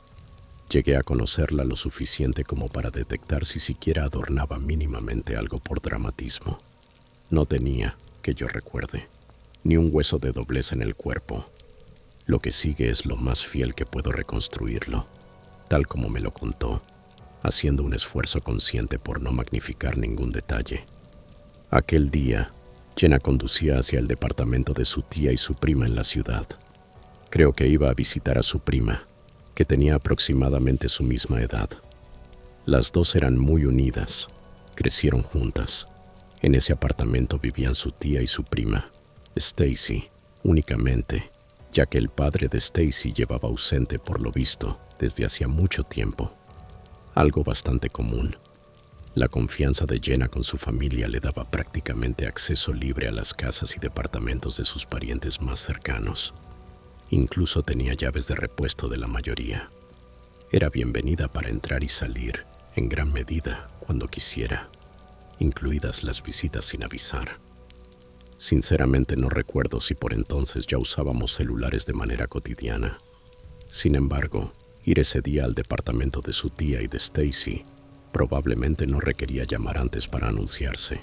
Llegué a conocerla lo suficiente como para detectar si siquiera adornaba mínimamente algo por dramatismo. No tenía, que yo recuerde, ni un hueso de doblez en el cuerpo. Lo que sigue es lo más fiel que puedo reconstruirlo, tal como me lo contó, haciendo un esfuerzo consciente por no magnificar ningún detalle. Aquel día, Jenna conducía hacia el departamento de su tía y su prima en la ciudad. Creo que iba a visitar a su prima, que tenía aproximadamente su misma edad. Las dos eran muy unidas, crecieron juntas. En ese apartamento vivían su tía y su prima, Stacy, únicamente, ya que el padre de Stacy llevaba ausente por lo visto desde hacía mucho tiempo. Algo bastante común. La confianza de Jenna con su familia le daba prácticamente acceso libre a las casas y departamentos de sus parientes más cercanos. Incluso tenía llaves de repuesto de la mayoría. Era bienvenida para entrar y salir, en gran medida, cuando quisiera, incluidas las visitas sin avisar. Sinceramente no recuerdo si por entonces ya usábamos celulares de manera cotidiana. Sin embargo, ir ese día al departamento de su tía y de Stacy probablemente no requería llamar antes para anunciarse,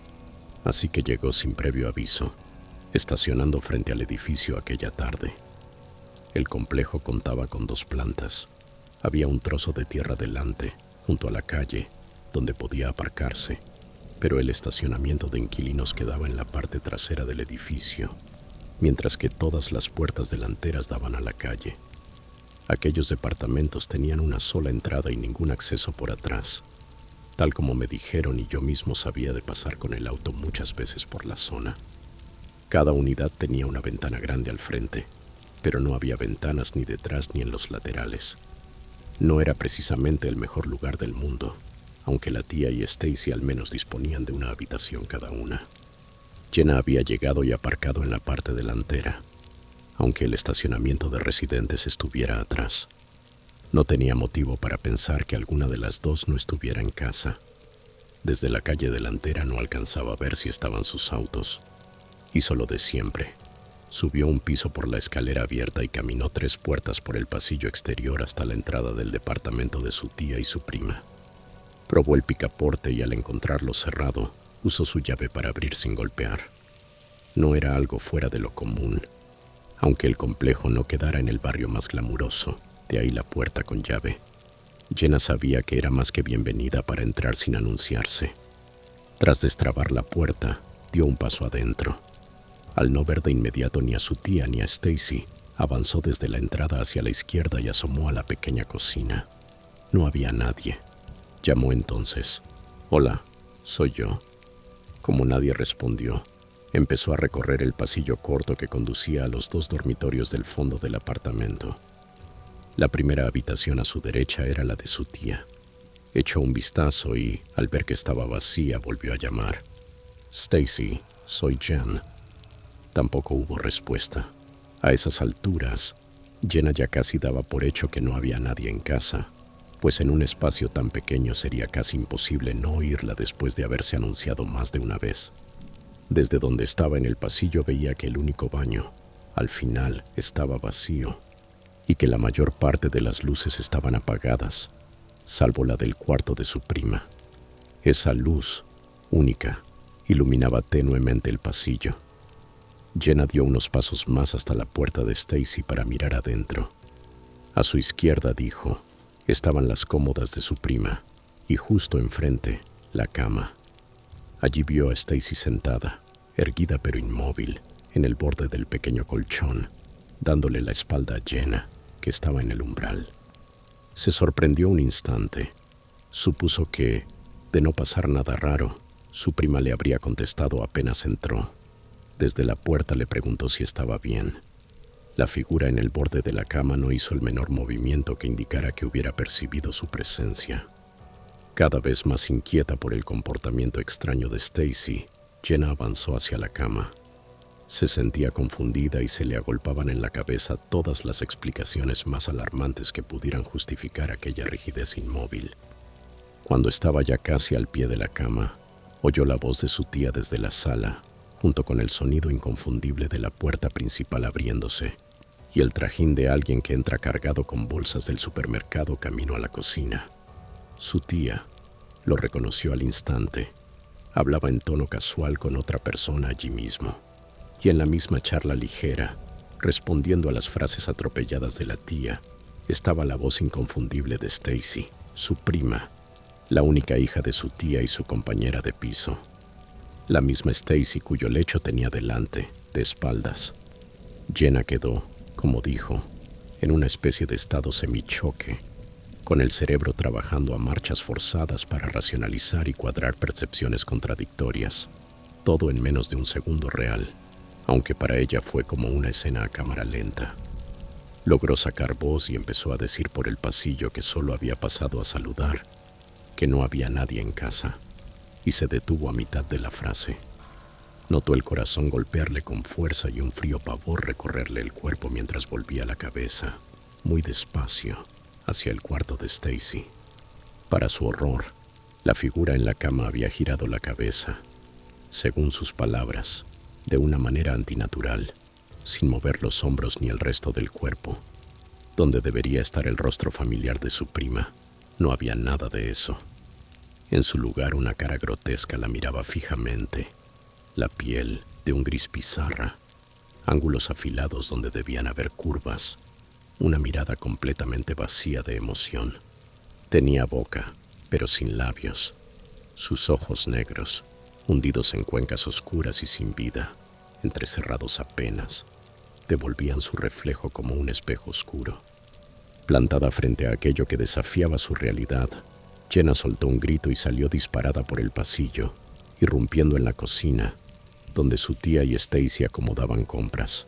así que llegó sin previo aviso, estacionando frente al edificio aquella tarde. El complejo contaba con 2 plantas. Había un trozo de tierra delante, junto a la calle, donde podía aparcarse, pero el estacionamiento de inquilinos quedaba en la parte trasera del edificio, mientras que todas las puertas delanteras daban a la calle. Aquellos departamentos tenían una sola entrada y ningún acceso por atrás, tal como me dijeron y yo mismo sabía de pasar con el auto muchas veces por la zona. Cada unidad tenía una ventana grande al frente, pero no había ventanas ni detrás ni en los laterales. No era precisamente el mejor lugar del mundo, aunque la tía y Stacy al menos disponían de una habitación cada una. Jenna había llegado y aparcado en la parte delantera, aunque el estacionamiento de residentes estuviera atrás. No tenía motivo para pensar que alguna de las dos no estuviera en casa. Desde la calle delantera no alcanzaba a ver si estaban sus autos. Hizo lo de siempre. Subió un piso por la escalera abierta y caminó 3 puertas por el pasillo exterior hasta la entrada del departamento de su tía y su prima. Probó el picaporte y al encontrarlo cerrado, usó su llave para abrir sin golpear. No era algo fuera de lo común, aunque el complejo no quedara en el barrio más glamuroso, de ahí la puerta con llave. Jenna sabía que era más que bienvenida para entrar sin anunciarse. Tras destrabar la puerta, dio un paso adentro. Al no ver de inmediato ni a su tía ni a Stacy, avanzó desde la entrada hacia la izquierda y asomó a la pequeña cocina. No había nadie. Llamó entonces. «Hola, soy yo». Como nadie respondió, empezó a recorrer el pasillo corto que conducía a los 2 dormitorios del fondo del apartamento. La primera habitación a su derecha era la de su tía. Echó un vistazo y, al ver que estaba vacía, volvió a llamar. «Stacy, soy Jen». Tampoco hubo respuesta. A esas alturas, Jenna ya casi daba por hecho que no había nadie en casa, pues en un espacio tan pequeño sería casi imposible no oírla después de haberse anunciado más de una vez. Desde donde estaba en el pasillo veía que el único baño, al final, estaba vacío y que la mayor parte de las luces estaban apagadas, salvo la del cuarto de su prima. Esa luz, única, iluminaba tenuemente el pasillo. Jenna dio unos pasos más hasta la puerta de Stacy para mirar adentro. A su izquierda, dijo, estaban las cómodas de su prima y justo enfrente, la cama. Allí vio a Stacy sentada, erguida pero inmóvil, en el borde del pequeño colchón, dándole la espalda a Jenna, que estaba en el umbral. Se sorprendió un instante. Supuso que, de no pasar nada raro, su prima le habría contestado apenas entró. Desde la puerta le preguntó si estaba bien. La figura en el borde de la cama no hizo el menor movimiento que indicara que hubiera percibido su presencia. Cada vez más inquieta por el comportamiento extraño de Stacy, Jenna avanzó hacia la cama. Se sentía confundida y se le agolpaban en la cabeza todas las explicaciones más alarmantes que pudieran justificar aquella rigidez inmóvil. Cuando estaba ya casi al pie de la cama, oyó la voz de su tía desde la sala, junto con el sonido inconfundible de la puerta principal abriéndose y el trajín de alguien que entra cargado con bolsas del supermercado camino a la cocina. Su tía lo reconoció al instante. Hablaba en tono casual con otra persona allí mismo, y en la misma charla ligera, respondiendo a las frases atropelladas de la tía, estaba la voz inconfundible de Stacy, su prima, la única hija de su tía y su compañera de piso. La misma Stacy cuyo lecho tenía delante, de espaldas. Jenna quedó, como dijo, en una especie de estado semichoque, con el cerebro trabajando a marchas forzadas para racionalizar y cuadrar percepciones contradictorias, todo en menos de un segundo real, aunque para ella fue como una escena a cámara lenta. Logró sacar voz y empezó a decir por el pasillo que solo había pasado a saludar, que no había nadie en casa, y se detuvo a mitad de la frase. Notó el corazón golpearle con fuerza y un frío pavor recorrerle el cuerpo mientras volvía la cabeza, muy despacio, hacia el cuarto de Stacy. Para su horror, la figura en la cama había girado la cabeza, según sus palabras, de una manera antinatural, sin mover los hombros ni el resto del cuerpo. Donde debería estar el rostro familiar de su prima, no había nada de eso. En su lugar, una cara grotesca la miraba fijamente, la piel de un gris pizarra, ángulos afilados donde debían haber curvas, una mirada completamente vacía de emoción. Tenía boca, pero sin labios. Sus ojos negros, hundidos en cuencas oscuras y sin vida, entrecerrados apenas, devolvían su reflejo como un espejo oscuro. Plantada frente a aquello que desafiaba su realidad, Jenna soltó un grito y salió disparada por el pasillo, irrumpiendo en la cocina, donde su tía y Stacy acomodaban compras.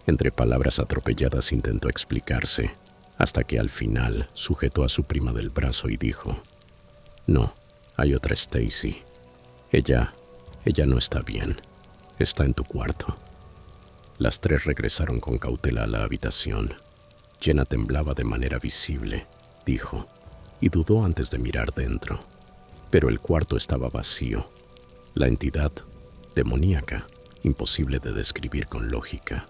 Entre palabras atropelladas intentó explicarse, hasta que al final sujetó a su prima del brazo y dijo: «No, hay otra Stacy. Ella no está bien. Está en tu cuarto». Las 3 regresaron con cautela a la habitación. Jenna temblaba de manera visible, dijo, y dudó antes de mirar dentro. Pero el cuarto estaba vacío. La entidad, demoníaca, imposible de describir con lógica,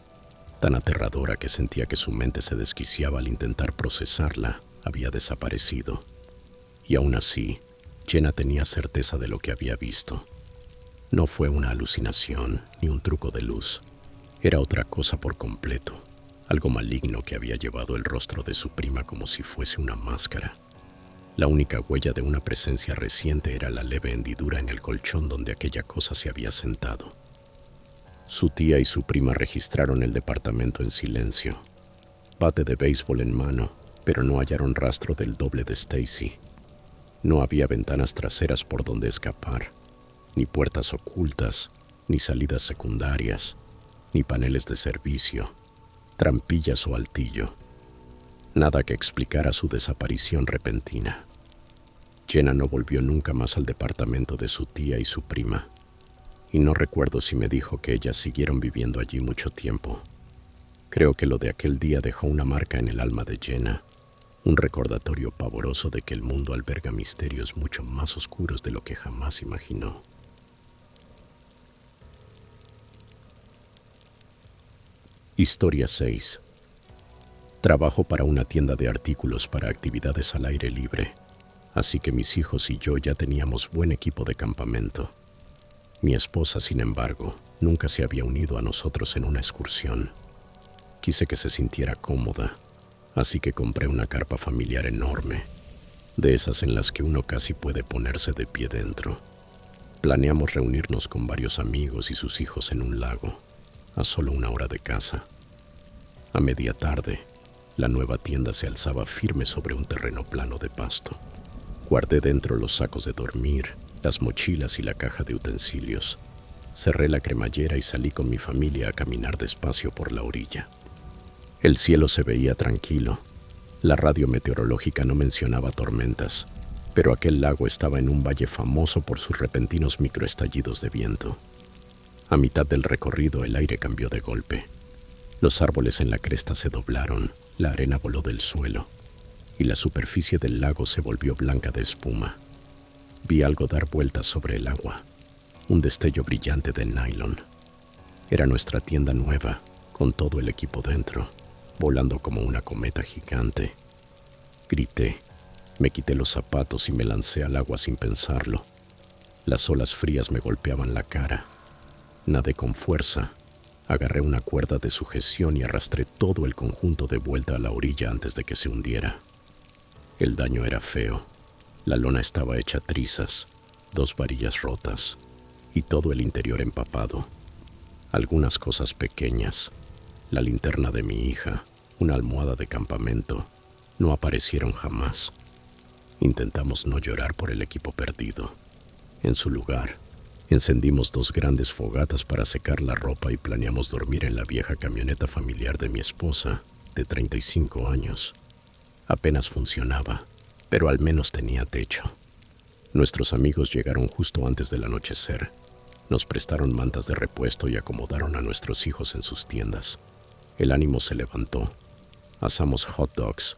tan aterradora que sentía que su mente se desquiciaba al intentar procesarla, había desaparecido. Y aún así, Jenna tenía certeza de lo que había visto. No fue una alucinación ni un truco de luz. Era otra cosa por completo, algo maligno que había llevado el rostro de su prima como si fuese una máscara. La única huella de una presencia reciente era la leve hendidura en el colchón donde aquella cosa se había sentado. Su tía y su prima registraron el departamento en silencio, bate de béisbol en mano, pero no hallaron rastro del doble de Stacy. No había ventanas traseras por donde escapar, ni puertas ocultas, ni salidas secundarias, ni paneles de servicio, trampillas o altillo. Nada que explicara su desaparición repentina. Jenna no volvió nunca más al departamento de su tía y su prima, y no recuerdo si me dijo que ellas siguieron viviendo allí mucho tiempo. Creo que lo de aquel día dejó una marca en el alma de Jenna, un recordatorio pavoroso de que el mundo alberga misterios mucho más oscuros de lo que jamás imaginó. Historia 6. Trabajo para una tienda de artículos para actividades al aire libre, así que mis hijos y yo ya teníamos buen equipo de campamento. Mi esposa, sin embargo, nunca se había unido a nosotros en una excursión. Quise que se sintiera cómoda, así que compré una carpa familiar enorme, de esas en las que uno casi puede ponerse de pie dentro. Planeamos reunirnos con varios amigos y sus hijos en un lago, a solo 1 hora de casa. A media tarde, la nueva tienda se alzaba firme sobre un terreno plano de pasto. Guardé dentro los sacos de dormir, las mochilas y la caja de utensilios. Cerré la cremallera y salí con mi familia a caminar despacio por la orilla. El cielo se veía tranquilo. La radio meteorológica no mencionaba tormentas, pero aquel lago estaba en un valle famoso por sus repentinos microestallidos de viento. A mitad del recorrido el aire cambió de golpe. Los árboles en la cresta se doblaron, la arena voló del suelo, y la superficie del lago se volvió blanca de espuma. Vi algo dar vueltas sobre el agua, un destello brillante de nylon. Era nuestra tienda nueva, con todo el equipo dentro, volando como una cometa gigante. Grité, me quité los zapatos y me lancé al agua sin pensarlo. Las olas frías me golpeaban la cara. Nadé con fuerza, agarré una cuerda de sujeción y arrastré todo el conjunto de vuelta a la orilla antes de que se hundiera. El daño era feo. La lona estaba hecha trizas, 2 varillas rotas y todo el interior empapado. Algunas cosas pequeñas, la linterna de mi hija, una almohada de campamento, no aparecieron jamás. Intentamos no llorar por el equipo perdido. En su lugar, encendimos 2 grandes fogatas para secar la ropa y planeamos dormir en la vieja camioneta familiar de mi esposa, de 35 años. Apenas funcionaba, pero al menos tenía techo. Nuestros amigos llegaron justo antes del anochecer. Nos prestaron mantas de repuesto y acomodaron a nuestros hijos en sus tiendas. El ánimo se levantó. Asamos hot dogs.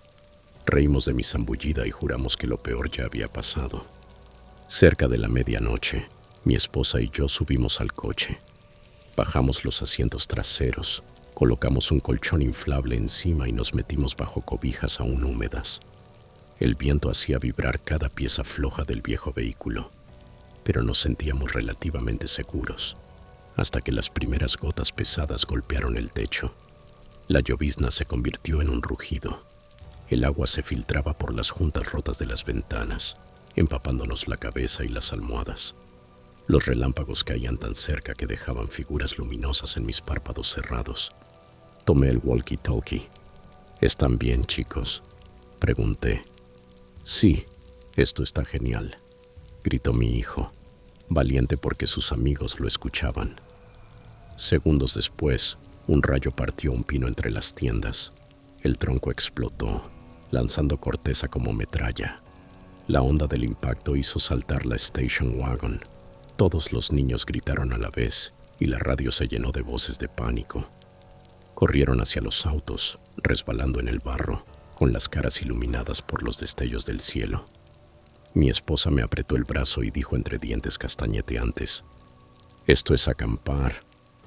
Reímos de mi zambullida y juramos que lo peor ya había pasado. Cerca de la medianoche, mi esposa y yo subimos al coche. Bajamos los asientos traseros, colocamos un colchón inflable encima y nos metimos bajo cobijas aún húmedas. El viento hacía vibrar cada pieza floja del viejo vehículo, pero nos sentíamos relativamente seguros, hasta que las primeras gotas pesadas golpearon el techo. La llovizna se convirtió en un rugido. El agua se filtraba por las juntas rotas de las ventanas, empapándonos la cabeza y las almohadas. Los relámpagos caían tan cerca que dejaban figuras luminosas en mis párpados cerrados. Tomé el walkie-talkie. ¿Están bien, chicos?, pregunté. Sí, esto está genial, gritó mi hijo, valiente porque sus amigos lo escuchaban. Segundos después, un rayo partió un pino entre las tiendas. El tronco explotó, lanzando corteza como metralla. La onda del impacto hizo saltar la station wagon. Todos los niños gritaron a la vez y la radio se llenó de voces de pánico. Corrieron hacia los autos, resbalando en el barro, con las caras iluminadas por los destellos del cielo. Mi esposa me apretó el brazo y dijo entre dientes castañeteantes: «Esto es acampar,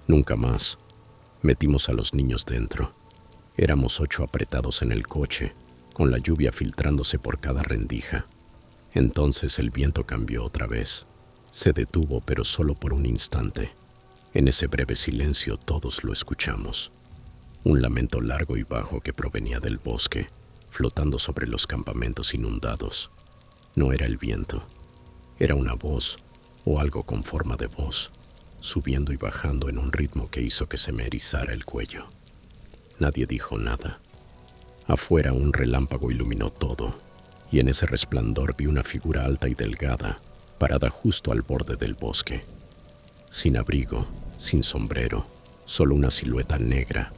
nunca más». Metimos a los niños dentro. Éramos 8 apretados en el coche, con la lluvia filtrándose por cada rendija. Entonces el viento cambió otra vez. Se detuvo, pero solo por un instante. En ese breve silencio todos lo escuchamos. Un lamento largo y bajo que provenía del bosque, flotando sobre los campamentos inundados. No era el viento, era una voz o algo con forma de voz. subiendo y bajando en un ritmo que hizo que se me erizara el cuello. Nadie dijo nada. Afuera un relámpago iluminó todo, y en ese resplandor vi una figura alta y delgada, parada justo al borde del bosque. Sin abrigo, sin sombrero, solo una silueta negra,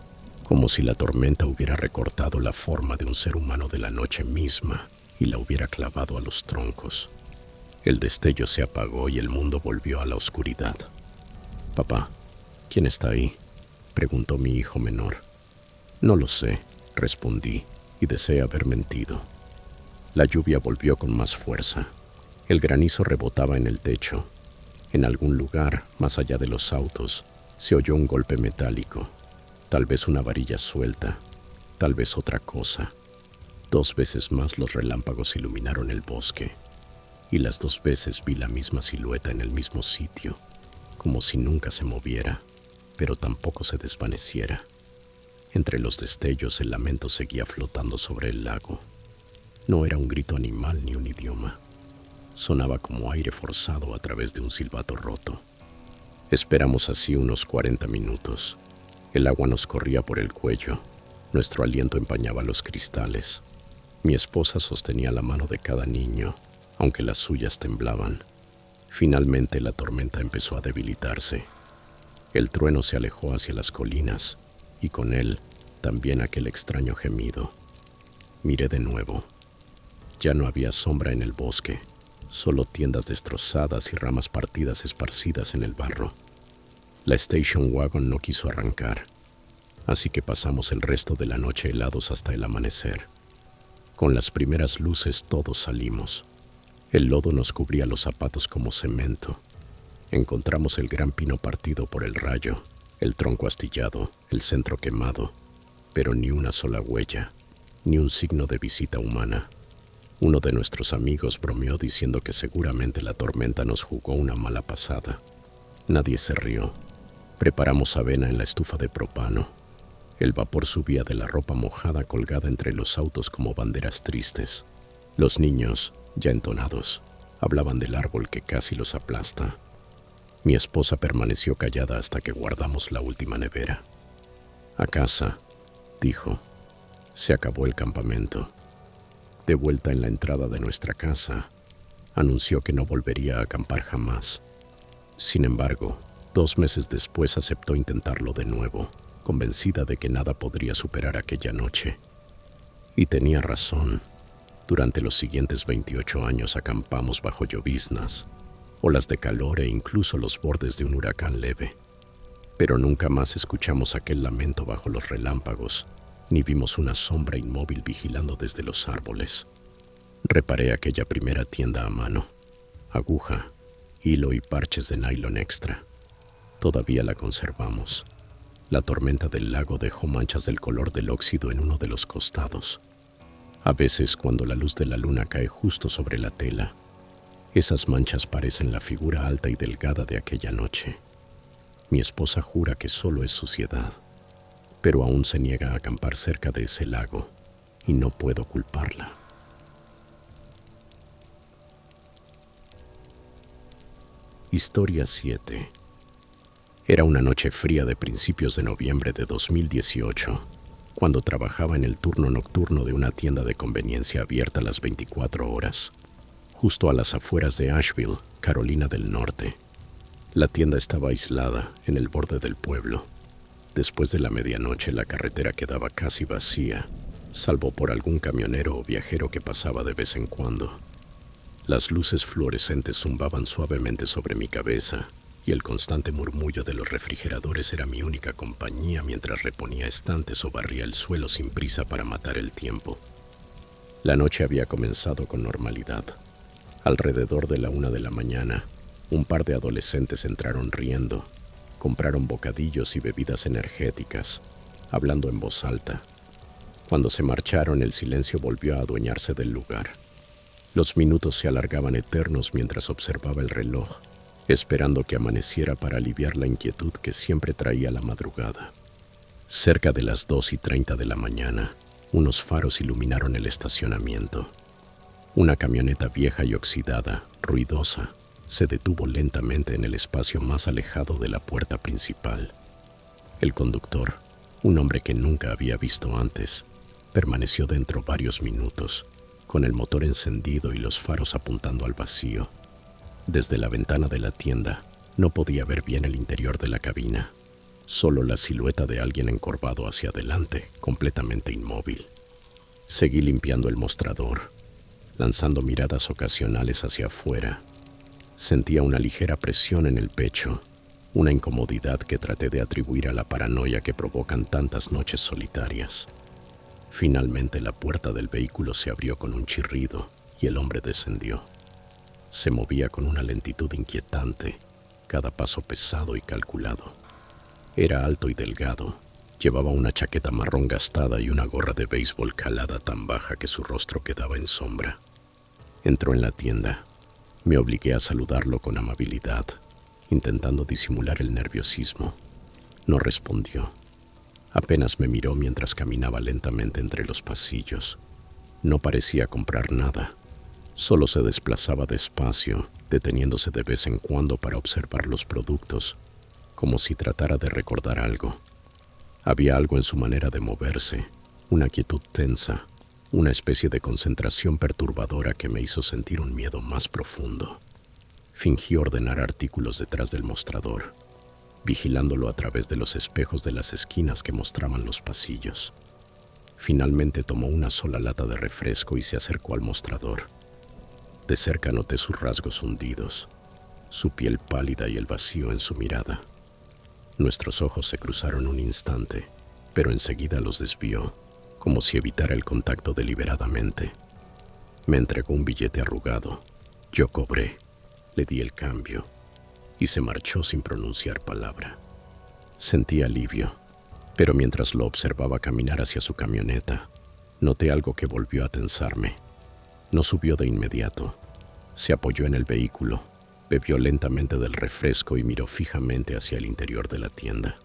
como si la tormenta hubiera recortado la forma de un ser humano de la noche misma y la hubiera clavado a los troncos. El destello se apagó y el mundo volvió a la oscuridad. «Papá, ¿quién está ahí?», preguntó mi hijo menor. «No lo sé», respondí, y deseé haber mentido. La lluvia volvió con más fuerza. El granizo rebotaba en el techo. En algún lugar, más allá de los autos, se oyó un golpe metálico. Tal vez una varilla suelta, tal vez otra cosa. 2 veces más los relámpagos iluminaron el bosque, y las 2 veces vi la misma silueta en el mismo sitio, como si nunca se moviera, pero tampoco se desvaneciera. Entre los destellos el lamento seguía flotando sobre el lago. No era un grito animal ni un idioma. Sonaba como aire forzado a través de un silbato roto. Esperamos así unos 40 minutos. El agua nos corría por el cuello. Nuestro aliento empañaba los cristales. Mi esposa sostenía la mano de cada niño, aunque las suyas temblaban. Finalmente la tormenta empezó a debilitarse. El trueno se alejó hacia las colinas, y con él también aquel extraño gemido. Miré de nuevo. Ya no había sombra en el bosque, solo tiendas destrozadas y ramas partidas esparcidas en el barro. La station wagon no quiso arrancar, así que pasamos el resto de la noche helados hasta el amanecer. Con las primeras luces todos salimos. El lodo nos cubría los zapatos como cemento. Encontramos el gran pino partido por el rayo, el tronco astillado, el centro quemado, pero ni una sola huella, ni un signo de visita humana. Uno de nuestros amigos bromeó diciendo que seguramente la tormenta nos jugó una mala pasada. Nadie se rió. Preparamos avena en la estufa de propano. El vapor subía de la ropa mojada colgada entre los autos como banderas tristes. Los niños, ya entonados, hablaban del árbol que casi los aplasta. Mi esposa permaneció callada hasta que guardamos la última nevera. «A casa», dijo. «Se acabó el campamento». De vuelta en la entrada de nuestra casa, anunció que no volvería a acampar jamás. Sin embargo, 2 meses después aceptó intentarlo de nuevo, convencida de que nada podría superar aquella noche. Y tenía razón. Durante los siguientes 28 años acampamos bajo lloviznas, olas de calor e incluso los bordes de un huracán leve. Pero nunca más escuchamos aquel lamento bajo los relámpagos, ni vimos una sombra inmóvil vigilando desde los árboles. Reparé aquella primera tienda a mano, aguja, hilo y parches de nylon extra. Todavía la conservamos. La tormenta del lago dejó manchas del color del óxido en uno de los costados. A veces, cuando la luz de la luna cae justo sobre la tela, esas manchas parecen la figura alta y delgada de aquella noche. Mi esposa jura que solo es suciedad, pero aún se niega a acampar cerca de ese lago, y no puedo culparla. Historia 7. Era una noche fría de principios de noviembre de 2018, cuando trabajaba en el turno nocturno de una tienda de conveniencia abierta las 24 horas, justo a las afueras de Asheville, Carolina del Norte. La tienda estaba aislada, en el borde del pueblo. Después de la medianoche la carretera quedaba casi vacía, salvo por algún camionero o viajero que pasaba de vez en cuando. Las luces fluorescentes zumbaban suavemente sobre mi cabeza, y el constante murmullo de los refrigeradores era mi única compañía mientras reponía estantes o barría el suelo sin prisa para matar el tiempo. La noche había comenzado con normalidad. Alrededor de la 1 de la mañana, un par de adolescentes entraron riendo, compraron bocadillos y bebidas energéticas, hablando en voz alta. Cuando se marcharon, el silencio volvió a adueñarse del lugar. Los minutos se alargaban eternos mientras observaba el reloj, esperando que amaneciera para aliviar la inquietud que siempre traía la madrugada. Cerca de las 2:30 de la mañana, unos faros iluminaron el estacionamiento. Una camioneta vieja y oxidada, ruidosa, se detuvo lentamente en el espacio más alejado de la puerta principal. El conductor, un hombre que nunca había visto antes, permaneció dentro varios minutos, con el motor encendido y los faros apuntando al vacío. Desde la ventana de la tienda no podía ver bien el interior de la cabina, solo la silueta de alguien encorvado hacia adelante, completamente inmóvil. Seguí limpiando el mostrador, lanzando miradas ocasionales hacia afuera. Sentía una ligera presión en el pecho, una incomodidad que traté de atribuir a la paranoia que provocan tantas noches solitarias. Finalmente la puerta del vehículo se abrió con un chirrido y el hombre descendió. Se movía con una lentitud inquietante, cada paso pesado y calculado. Era alto y delgado, llevaba una chaqueta marrón gastada y una gorra de béisbol calada tan baja que su rostro quedaba en sombra. Entró en la tienda. Me obligué a saludarlo con amabilidad, intentando disimular el nerviosismo. No respondió. Apenas me miró mientras caminaba lentamente entre los pasillos. No parecía comprar nada. Solo se desplazaba despacio, deteniéndose de vez en cuando para observar los productos, como si tratara de recordar algo. Había algo en su manera de moverse, una quietud tensa, una especie de concentración perturbadora que me hizo sentir un miedo más profundo. Fingí ordenar artículos detrás del mostrador, vigilándolo a través de los espejos de las esquinas que mostraban los pasillos. Finalmente tomó una sola lata de refresco y se acercó al mostrador. De cerca noté sus rasgos hundidos, su piel pálida y el vacío en su mirada. Nuestros ojos se cruzaron un instante, pero enseguida los desvió, como si evitara el contacto deliberadamente. Me entregó un billete arrugado. Yo cobré, le di el cambio y se marchó sin pronunciar palabra. Sentí alivio, pero mientras lo observaba caminar hacia su camioneta, noté algo que volvió a tensarme. No subió de inmediato. Se apoyó en el vehículo, bebió lentamente del refresco y miró fijamente hacia el interior de la tienda.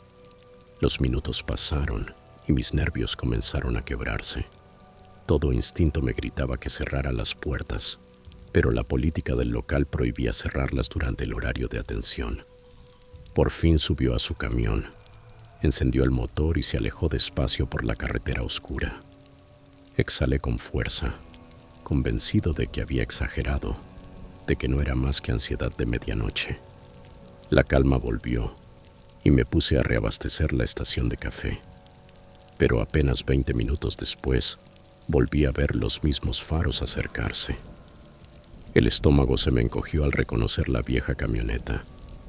Los minutos pasaron y mis nervios comenzaron a quebrarse. Todo instinto me gritaba que cerrara las puertas, pero la política del local prohibía cerrarlas durante el horario de atención. Por fin subió a su camión, encendió el motor y se alejó despacio por la carretera oscura. Exhalé con fuerza, convencido de que había exagerado, de que no era más que ansiedad de medianoche. La calma volvió y me puse a reabastecer la estación de café. Pero apenas 20 minutos después, volví a ver los mismos faros acercarse. El estómago se me encogió al reconocer la vieja camioneta,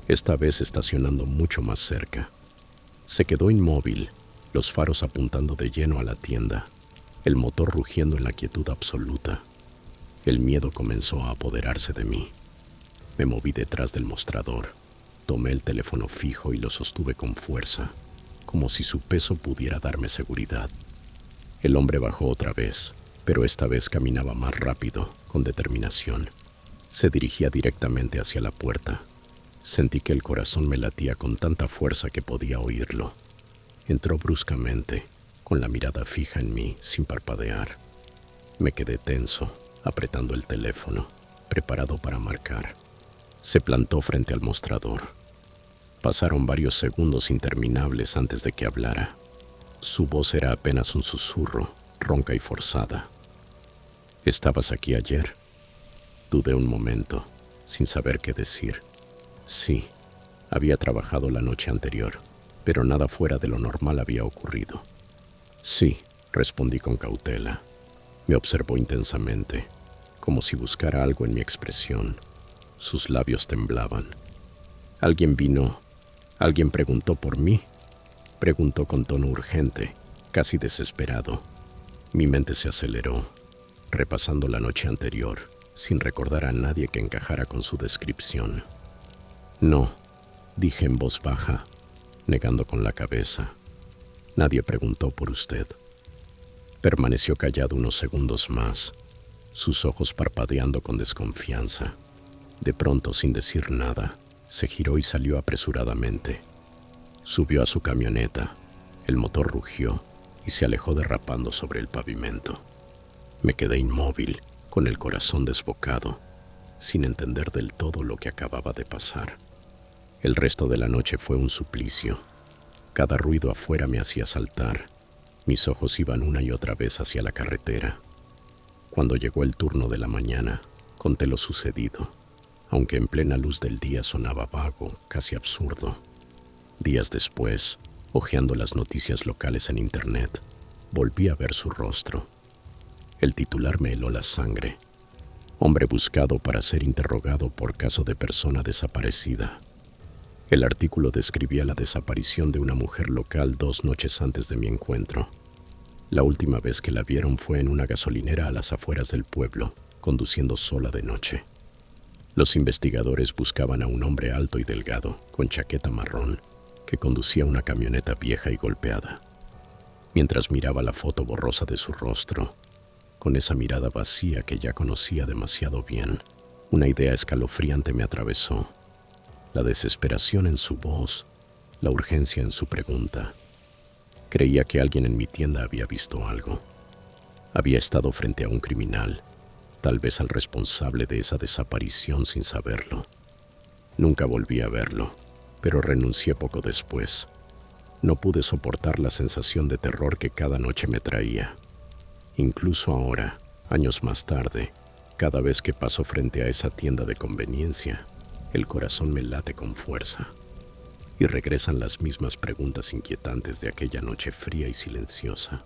esta vez estacionando mucho más cerca. Se quedó inmóvil, los faros apuntando de lleno a la tienda, el motor rugiendo en la quietud absoluta. El miedo comenzó a apoderarse de mí. Me moví detrás del mostrador, tomé el teléfono fijo y lo sostuve con fuerza, como si su peso pudiera darme seguridad. El hombre bajó otra vez, pero esta vez caminaba más rápido, con determinación. Se dirigía directamente hacia la puerta. Sentí que el corazón me latía con tanta fuerza que podía oírlo. Entró bruscamente, con la mirada fija en mí, sin parpadear. Me quedé tenso, apretando el teléfono, preparado para marcar. Se plantó frente al mostrador. Pasaron varios segundos interminables antes de que hablara. Su voz era apenas un susurro, ronca y forzada. ¿Estabas aquí ayer? Dudé un momento, sin saber qué decir. Sí, había trabajado la noche anterior, pero nada fuera de lo normal había ocurrido. Sí, respondí con cautela. Me observó intensamente, como si buscara algo en mi expresión. Sus labios temblaban. ¿Alguien vino? ¿Alguien preguntó por mí? Preguntó con tono urgente, casi desesperado. Mi mente se aceleró, repasando la noche anterior, sin recordar a nadie que encajara con su descripción. No, dije en voz baja, negando con la cabeza. Nadie preguntó por usted. Permaneció callado unos segundos más, sus ojos parpadeando con desconfianza. De pronto, sin decir nada, se giró y salió apresuradamente. Subió a su camioneta, el motor rugió y se alejó derrapando sobre el pavimento. Me quedé inmóvil, con el corazón desbocado. sin entender del todo lo que acababa de pasar. El resto de la noche fue un suplicio. Cada ruido afuera me hacía saltar. Mis ojos iban una y otra vez hacia la carretera. Cuando llegó el turno de la mañana, conté lo sucedido, aunque en plena luz del día sonaba vago, casi absurdo. Días después, hojeando las noticias locales en internet, volví a ver su rostro. El titular me heló la sangre. Hombre buscado para ser interrogado por caso de persona desaparecida. El artículo describía la desaparición de una mujer local 2 noches antes de mi encuentro. La última vez que la vieron fue en una gasolinera a las afueras del pueblo, conduciendo sola de noche. Los investigadores buscaban a un hombre alto y delgado, con chaqueta marrón, que conducía una camioneta vieja y golpeada. Mientras miraba la foto borrosa de su rostro, con esa mirada vacía que ya conocía demasiado bien, una idea escalofriante me atravesó. La desesperación en su voz, la urgencia en su pregunta. Creía que alguien en mi tienda había visto algo. Había estado frente a un criminal, tal vez al responsable de esa desaparición sin saberlo. Nunca volví a verlo, pero renuncié poco después. No pude soportar la sensación de terror que cada noche me traía. Incluso ahora, años más tarde, cada vez que paso frente a esa tienda de conveniencia, el corazón me late con fuerza. Y regresan las mismas preguntas inquietantes de aquella noche fría y silenciosa.